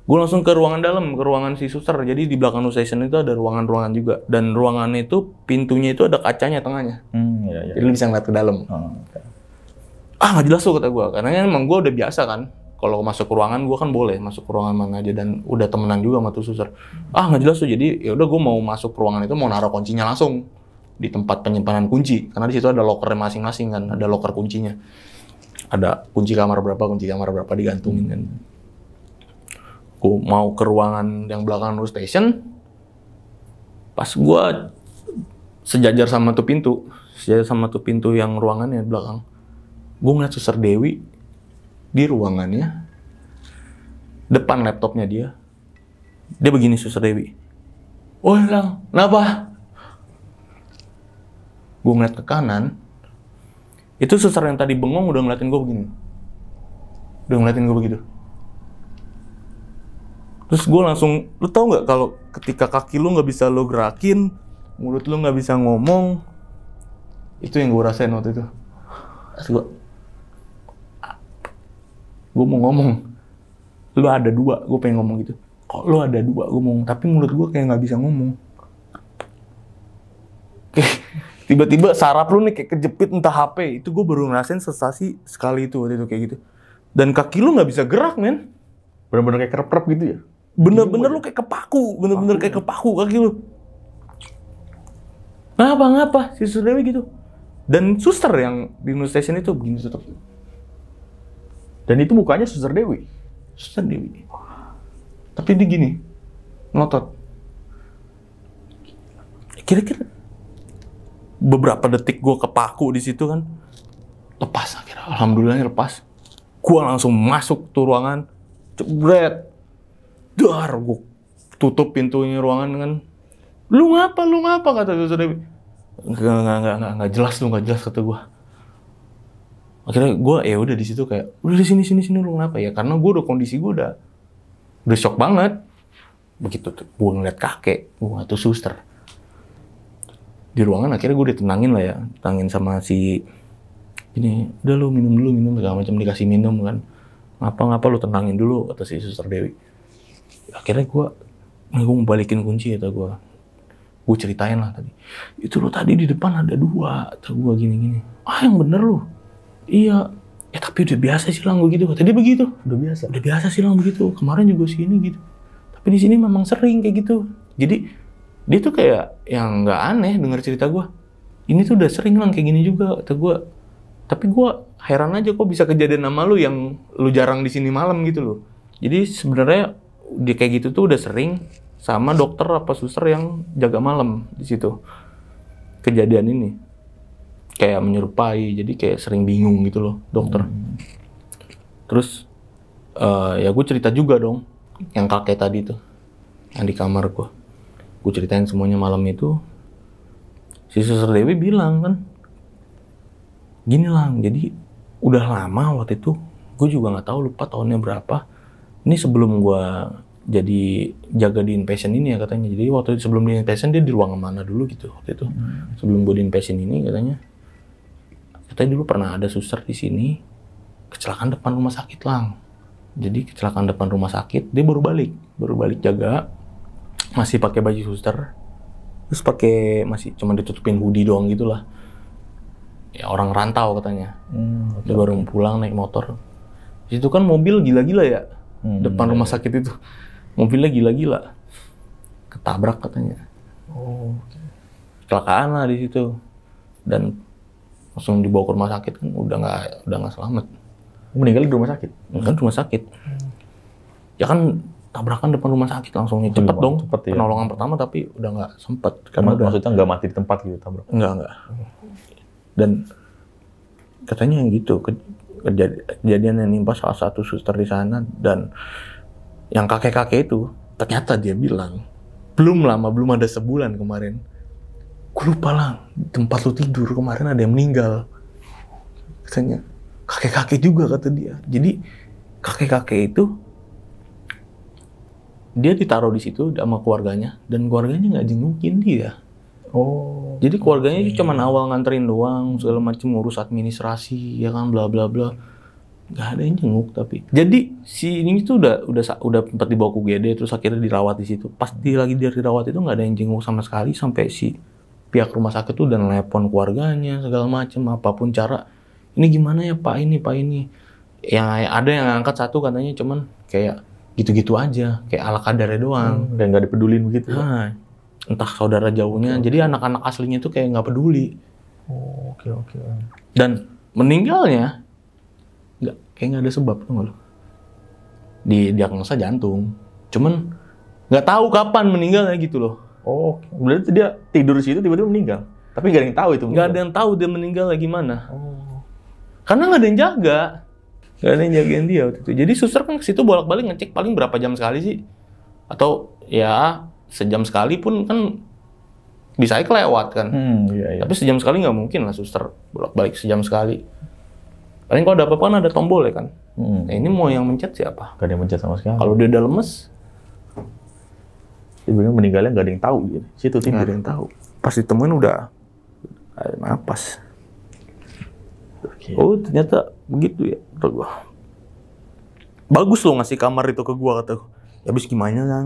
Speaker 1: Gue langsung ke ruangan dalam, ke ruangan si suster. Jadi di belakang nurse station itu ada ruangan-ruangan juga. Dan ruangannya itu, pintunya itu ada kacanya tengahnya.
Speaker 2: Iya.
Speaker 1: Jadi lu bisa ngeliat ke dalam.
Speaker 2: Okay.
Speaker 1: Ah nggak jelas lo, kata gue. Karena emang gue udah biasa kan. Kalau masuk ke ruangan, gue kan boleh masuk ke ruangan mana aja. Dan udah temenan juga sama tuh suster. Ah nggak jelas tuh. Jadi ya udah gue mau masuk ke ruangan itu, mau naruh kuncinya langsung di tempat penyimpanan kunci. Karena di situ ada lokernya masing-masing kan. Ada loker kuncinya. Ada kunci kamar berapa digantungin kan. Gue mau ke ruangan yang belakang nurse station, pas gue sejajar sama tuh pintu yang ruangannya di belakang, gue ngeliat Suster Dewi di ruangannya, depan laptopnya dia begini Suster Dewi, oh Lang, kenapa? Gue ngeliat ke kanan, itu suster yang tadi bengong udah ngeliatin gue begitu. Terus gue langsung, lu tau nggak kalau ketika kaki lu nggak bisa lu gerakin, mulut lu nggak bisa ngomong, itu yang gue rasain waktu itu. Terus gue mau ngomong, lu ada dua, gue pengen ngomong gitu. Kok lu ada dua, gue ngomong, tapi mulut gue kayak nggak bisa ngomong. Tiba-tiba saraf lu nih kayak kejepit entah HP. Itu gue baru ngerasain sensasi sekali itu waktu itu kayak gitu. Dan kaki lu nggak bisa gerak, men.
Speaker 2: Bener-bener kayak kerep-kerep gitu ya?
Speaker 1: Bener-bener lu kayak kepaku, bener-bener kayak kepaku kaki lu. Ngapa? Si Suster Dewi gitu. Dan suster yang di news station itu begini tutup.
Speaker 2: Dan itu mukanya Suster Dewi?
Speaker 1: Suster Dewi. Tapi dia gini, ngotot. Kira-kira beberapa detik gue kepaku di situ kan, lepas akhirnya. Alhamdulillahnya lepas. Gue langsung masuk tuh ruangan, jebret. Dar, gue tutup pintunya ruangan kan. Lu ngapa kata Suster Dewi. Nggak jelas kata gue. Akhirnya gue udah di situ kayak, udah di sini lu ngapa ya? Karena gue kondisi gue udah shock banget. Begitu tuh gue ngeliat kakek, gue tuh suster di ruangan. Akhirnya gue ditenangin lah ya, tenangin sama si ini, udah lu minum segala macam, dikasih minum kan. Ngapa lu tenangin dulu kata si Suster Dewi. Akhirnya gue mau balikin kunci kata gue ceritain lah tadi. Itu lo tadi di depan ada dua, kata gue gini. Yang bener lu. Iya. Tapi udah biasa sih lang begitu. Kata dia begitu. Udah biasa sih lang begitu. Kemarin juga sini gitu. Tapi di sini memang sering kayak gitu. Jadi dia tuh kayak yang nggak aneh denger cerita gue. Ini tuh udah sering lang kayak gini juga, kata gue. Tapi gue heran aja kok bisa kejadian sama lu yang lu jarang di sini malam gitu loh. Jadi sebenarnya dia kayak gitu tuh udah sering sama dokter apa suster yang jaga malam di situ. Kejadian ini kayak menyerupai, jadi kayak sering bingung gitu loh dokter. Terus ya gue cerita juga dong yang kakek tadi tuh yang di kamar gue. Gue ceritain semuanya malam itu. Si Suster Dewi bilang kan, gini lang, jadi udah lama waktu itu, gue juga nggak tahu, lupa tahunnya berapa. Ini sebelum gue jadi jaga di inpatient ini ya katanya. Jadi waktu itu sebelum di inpatient dia di ruangan mana dulu gitu waktu itu. Sebelum gue di inpatient ini katanya dulu pernah ada suster di sini kecelakaan depan rumah sakit lang. Jadi kecelakaan depan rumah sakit, dia baru balik jaga. Masih pakai baju suster, terus masih cuma ditutupin hoodie doang gitulah. Ya orang rantau katanya. Dia baru pulang naik motor. Di situ kan mobil gila-gila ya, depan rumah sakit itu. Mobilnya gila-gila, ketabrak katanya. Kecelakaan lah di situ. Dan langsung dibawa ke rumah sakit kan udah nggak selamat.
Speaker 2: Meninggal di rumah sakit?
Speaker 1: Kan rumah sakit. Ya kan tabrakan depan rumah sakit langsung cepet dong.
Speaker 2: Cepet, ya.
Speaker 1: Penolongan pertama tapi udah nggak sempet. Karena
Speaker 2: maksudnya nggak mati di tempat gitu tabrak?
Speaker 1: Enggak. Dan katanya yang gitu, kejadian yang nimpa salah satu suster di sana. Dan yang kakek-kakek itu ternyata dia bilang belum ada sebulan kemarin. Gue lupa lah, tempat lu tidur kemarin ada yang meninggal. Katanya kakek-kakek juga kata dia. Jadi kakek-kakek itu dia ditaruh di situ sama keluarganya dan keluarganya nggak jengukin dia. Jadi keluarganya cuma awal nganterin doang, segala macam ngurus administrasi, ya kan, bla bla bla. Nggak ada yang jenguk tapi. Jadi si ini tuh udah sempat dibawa ke UGD terus akhirnya dirawat di situ. Pas lagi dia dirawat itu nggak ada yang jenguk sama sekali sampai si pihak rumah sakit tuh udah nelpon keluarganya segala macam apapun cara. Ini gimana ya Pak ini. Yang ada yang angkat satu katanya cuman kayak gitu-gitu aja, kayak ala kadarnya doang.
Speaker 2: Dan nggak dipedulin begitu.
Speaker 1: Nah, entah saudara jauhnya. Jadi anak-anak aslinya tuh kayak nggak peduli.
Speaker 2: Oke.
Speaker 1: Dan meninggalnya kayak nggak ada sebab tuh nggak lo? Di diagnosa jantung. Cuman nggak tahu kapan meninggalnya gitu loh.
Speaker 2: Berarti dia tidur di situ tiba-tiba meninggal. Tapi nggak ada yang tahu itu.
Speaker 1: Nggak ada yang tahu dia meninggal gimana. Karena nggak ada yang jaga. Nggak ada yang jagain dia waktu itu. Jadi suster kan ke situ bolak-balik ngecek paling berapa jam sekali sih? Atau ya sejam sekali pun kan bisa kelewat kan.
Speaker 2: Iya.
Speaker 1: Tapi sejam sekali nggak mungkin lah suster bolak-balik sejam sekali. Paling kalau ada apa-apa kan ada tombol ya kan. Nah, ini mau yang mencet siapa?
Speaker 2: Gak ada yang mencet sama sekali.
Speaker 1: Kalau dia udah lemes,
Speaker 2: sebenarnya meninggalnya nggak ada yang tahu gitu. Situ tidur.
Speaker 1: Nggak ada yang tahu. Pas ditemuin udah ada napas.
Speaker 2: Okay.
Speaker 1: Oh ternyata begitu ya, kata gua. bagus lo ngasih kamar itu ke gua, kata gua. Ya habis gimana kan?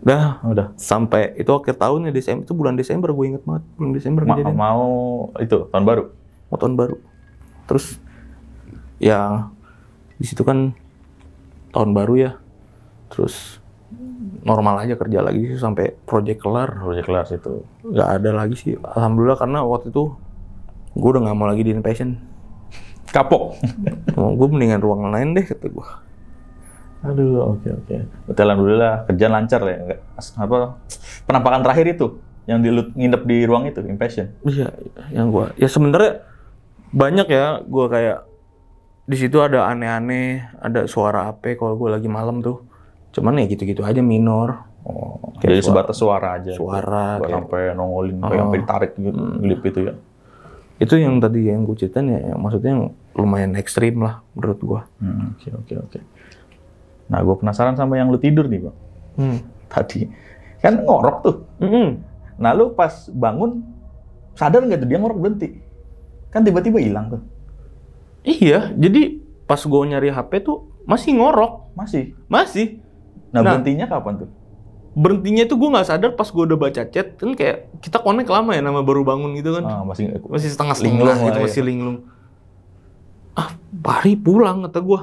Speaker 1: Udah sampai itu akhir tahun ya, Desember, itu bulan Desember, gue inget banget bulan Desember kejadian.
Speaker 2: Mau itu tahun baru.
Speaker 1: Mau tahun baru. Terus ya di situ kan tahun baru ya. Terus normal aja kerja lagi sih sampai project kelar.
Speaker 2: Project kelar itu.
Speaker 1: Nggak ada lagi sih. Alhamdulillah, karena waktu itu gue udah nggak mau lagi di Inpatient.
Speaker 2: Kapok.
Speaker 1: Gue mendingan ruangan lain deh, kata gue.
Speaker 2: Aduh, oke. Betul, alhamdulillah kerjaan lancar ya. Apa penampakan terakhir itu yang nginep di ruang itu, Inpatient.
Speaker 1: Iya, yang gue. Ya sebenarnya banyak ya, gue kayak di situ ada aneh-aneh, ada suara HP kalau gue lagi malam tuh. Cuman ya gitu-gitu aja, minor.
Speaker 2: Oh, jadi sebatas suara aja.
Speaker 1: Suara.
Speaker 2: Gak sampai nongolin, kayak sampai ditarik gitu, lip itu ya.
Speaker 1: Itu yang tadi yang gue ceritain ya, yang maksudnya yang lumayan ekstrim lah menurut gue.
Speaker 2: Oke. Nah, gue penasaran sama yang lu tidur nih, Bang. Tadi kan ngorok tuh. Nah, lu pas bangun sadar nggak tuh dia ngorok berhenti? Kan tiba-tiba hilang tuh.
Speaker 1: Iya, jadi pas gue nyari HP tuh masih ngorok. Masih.
Speaker 2: Nah, berhentinya kapan tuh?
Speaker 1: Berhentinya tuh gue nggak sadar pas gue udah baca chat, kan kayak kita connect lama ya, nama baru bangun gitu kan. Masih setengah gitu, masih linglung. Pari pulang, kata gue.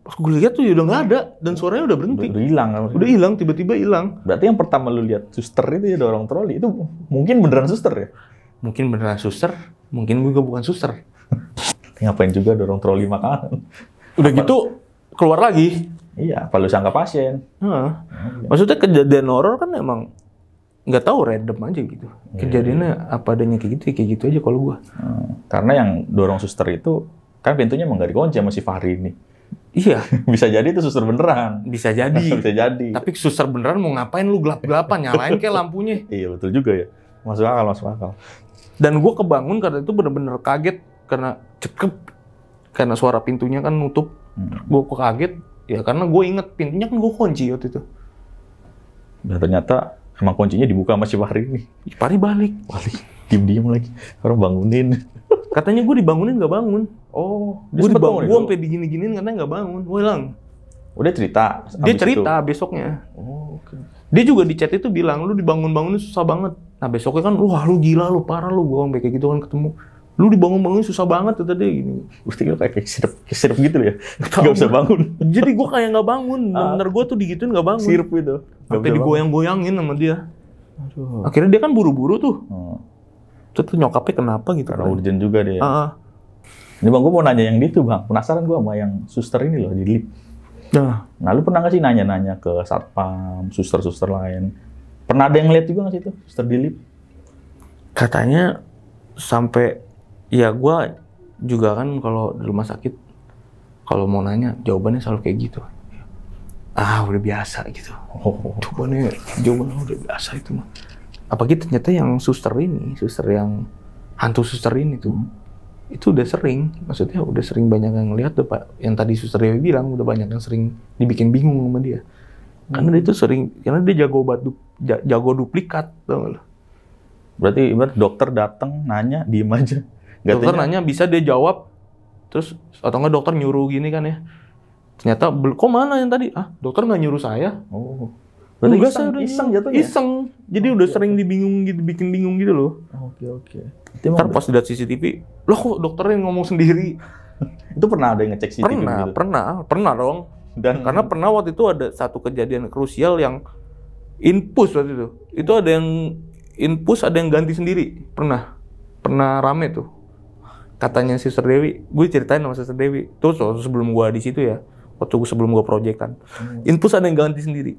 Speaker 1: Pas gue lihat tuh udah nggak ada dan suaranya udah berhenti.
Speaker 2: Udah hilang kan?
Speaker 1: Udah hilang, tiba-tiba hilang.
Speaker 2: Berarti yang pertama lu lihat suster itu ya dorong troli, itu mungkin beneran suster ya?
Speaker 1: Mungkin beneran suster, mungkin juga bukan suster.
Speaker 2: Ngapain juga dorong troli makanan?
Speaker 1: Udah gitu keluar lagi.
Speaker 2: Iya, apa lu sangka pasien?
Speaker 1: Maksudnya kejadian horor kan emang nggak tahu, random aja gitu. Kejadiannya apa adanya kayak gitu aja kalau gua.
Speaker 2: Karena yang dorong suster itu kan pintunya emang nggak dikunci sama si Fahri ini.
Speaker 1: Iya.
Speaker 2: Bisa jadi itu suster beneran.
Speaker 1: Bisa jadi.
Speaker 2: Bisa jadi.
Speaker 1: Tapi suster beneran mau ngapain lu gelap-gelapan, nyalain kayak lampunya.
Speaker 2: Iya, betul juga ya. Masuk akal.
Speaker 1: Dan gua kebangun karena itu bener-bener kaget karena cekep. Karena suara pintunya kan nutup. Gua kaget ya karena gue inget pintunya kan gue kunci waktu itu.
Speaker 2: Dan ternyata emang kuncinya dibuka sama si Fahri ini.
Speaker 1: Fahri balik.
Speaker 2: Diem lagi. Orang bangunin.
Speaker 1: Katanya gue dibangunin nggak bangun.
Speaker 2: Oh,
Speaker 1: gue dibangun. Gue sampai digini-giniin katanya nggak bangun. Gue hilang.
Speaker 2: Udah cerita.
Speaker 1: Dia cerita besoknya.
Speaker 2: Oh, oke.
Speaker 1: Dia juga di chat itu bilang lu dibangun-bangunin susah banget. Nah besoknya kan, wah lu gila, lu parah lu, gue sampai kayak gitu kan ketemu. Lu dibangun-bangunin susah banget tuh tadi gini.
Speaker 2: Mesti lu kayak sirup gitu ya. Gak bisa bangun.
Speaker 1: Jadi gue kayak nggak bangun. Bener gue tuh digituin nggak bangun.
Speaker 2: Sirup itu.
Speaker 1: Sampai digoyang-goyangin sama dia. Aduh. Akhirnya dia kan buru-buru tuh. Terus nyokapnya kenapa gitu?
Speaker 2: Karena urgent juga dia. Ini Bang, gue mau nanya yang itu Bang. Penasaran gue sama yang suster ini loh di lift. Nah, lu pernah nggak sih nanya-nanya ke satpam, suster-suster lain? Pernah ada yang ngeliat juga nggak sih itu suster di lift?
Speaker 1: Katanya sampai ya gue juga kan kalau di rumah sakit kalau mau nanya jawabannya selalu kayak gitu. Udah biasa gitu. Jawabannya udah biasa itu mah. Apalagi ternyata yang suster yang hantu suster ini tuh itu udah sering, maksudnya udah sering banyak yang ngeliat tuh Pak. Yang tadi suster Dewi bilang udah banyak yang sering dibikin bingung sama dia. Karena dia tuh karena dia jago duplikat, tau gak lo?
Speaker 2: Berarti dokter datang nanya diem aja.
Speaker 1: Dokter nanya bisa dia jawab, terus atau enggak dokter nyuruh gini kan ya. Ternyata kok mana yang tadi? Dokter nggak nyuruh saya.
Speaker 2: Berarti iseng jatuhnya?
Speaker 1: Iseng. Jadi udah sering dibikin bingung gitu loh.
Speaker 2: Oke.
Speaker 1: Ntar pas lihat CCTV, loh kok dokternya ngomong sendiri?
Speaker 2: Itu pernah ada yang ngecek CCTV gitu?
Speaker 1: Pernah dong. Dan karena pernah waktu itu ada satu kejadian krusial yang infus waktu itu. Itu ada yang infus, ada yang ganti sendiri. Pernah rame tuh. Katanya Sister Dewi, gue ceritain sama Sister Dewi. Terus sebelum gue di situ ya, sebelum gue proyekan. Infus ada yang ganti sendiri.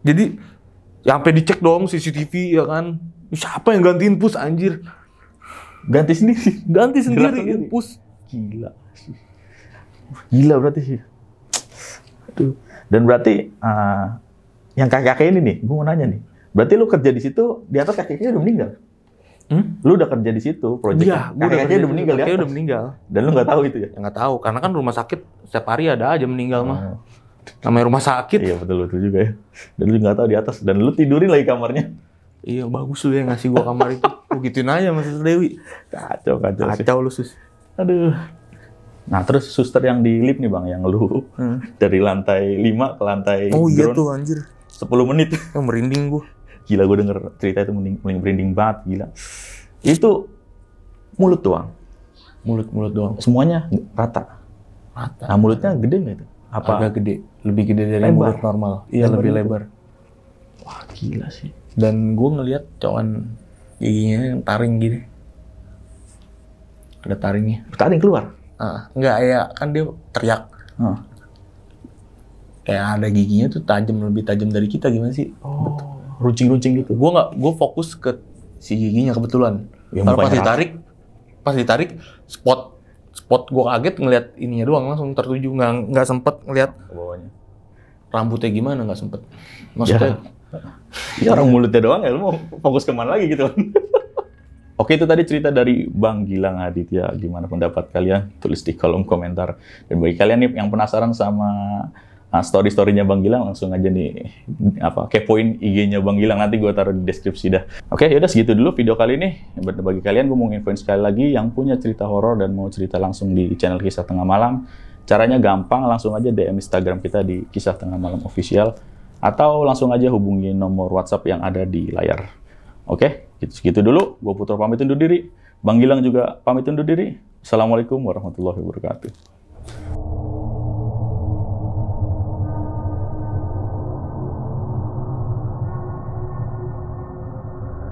Speaker 1: Jadi ya sampai dicek dong CCTV ya kan. Siapa yang ganti infus anjir?
Speaker 2: Ganti sendiri
Speaker 1: infus.
Speaker 2: Gila berarti sih. Dan berarti yang kakek-kakek ini nih, gue mau nanya nih. Berarti lu kerja di situ, di atas kakeknya udah meninggal? Lu udah kerja di situ, proyek.
Speaker 1: Iya,
Speaker 2: kakeknya udah meninggal di atas.
Speaker 1: Udah meninggal.
Speaker 2: Dan lu nggak tahu itu ya?
Speaker 1: Nggak tahu, karena kan rumah sakit setiap hari ada aja meninggal mah. Namanya rumah sakit.
Speaker 2: Iya betul juga ya. Dan lu nggak tahu di atas. Dan lu tidurin lagi kamarnya.
Speaker 1: Iya bagus lu yang ngasih gua kamar itu. Lu gituin aja sama Sister Dewi.
Speaker 2: Kacau
Speaker 1: Kacau lu sus.
Speaker 2: Aduh. Nah, terus suster yang di lift nih Bang, yang lu dari lantai 5 ke lantai
Speaker 1: Oh iya
Speaker 2: ground
Speaker 1: tuh anjir.
Speaker 2: 10 menit.
Speaker 1: Merinding gua.
Speaker 2: Gila, gue denger cerita itu merinding banget, gila. Itu mulut doang.
Speaker 1: Mulut doang.
Speaker 2: Semuanya rata. Nah, mulutnya gede nggak itu? Apa?
Speaker 1: Agak gede. Lebih gede dari
Speaker 2: Lebar.
Speaker 1: mulut normal. Iya, lebih
Speaker 2: gitu.
Speaker 1: lebar.
Speaker 2: Wah, gila sih.
Speaker 1: Dan gua ngelihat cowan giginya yang taring gini. Ada taringnya.
Speaker 2: Taring keluar.
Speaker 1: Enggak, ya kan dia teriak. Kayak ada giginya tuh lebih tajam dari kita, gimana sih?
Speaker 2: Oh, runcing-runcing gitu.
Speaker 1: Gue fokus ke si giginya kebetulan.
Speaker 2: Ya,
Speaker 1: Kalau
Speaker 2: mukanya
Speaker 1: pas ditarik, spot gue kaget ngeliat ininya doang, langsung tertuju, nggak sempet ngeliat
Speaker 2: ke bawahnya.
Speaker 1: rambutnya gimana, nggak sempet. Maksudnya,
Speaker 2: Ya orang mulutnya doang ya, lu mau fokus kemana lagi gitu kan? Oke, itu tadi cerita dari Bang Gilang Aditya. Gimana pendapat kalian? Tulis di kolom komentar. Dan bagi kalian nih yang penasaran sama story-storynya Bang Gilang, langsung aja nih kepoin IG-nya Bang Gilang. Nanti gue taruh di deskripsi dah. Oke, yaudah segitu dulu video kali ini. Bagi kalian, gue mau infoin sekali lagi yang punya cerita horor dan mau cerita langsung di channel Kisah Tengah Malam. Caranya gampang, langsung aja DM Instagram kita di Kisah Tengah Malam Official. Atau langsung aja hubungi nomor WhatsApp yang ada di layar. Oke, segitu dulu. Gue Putra pamit undur diri. Bang Gilang juga pamit undur diri. Assalamualaikum warahmatullahi wabarakatuh.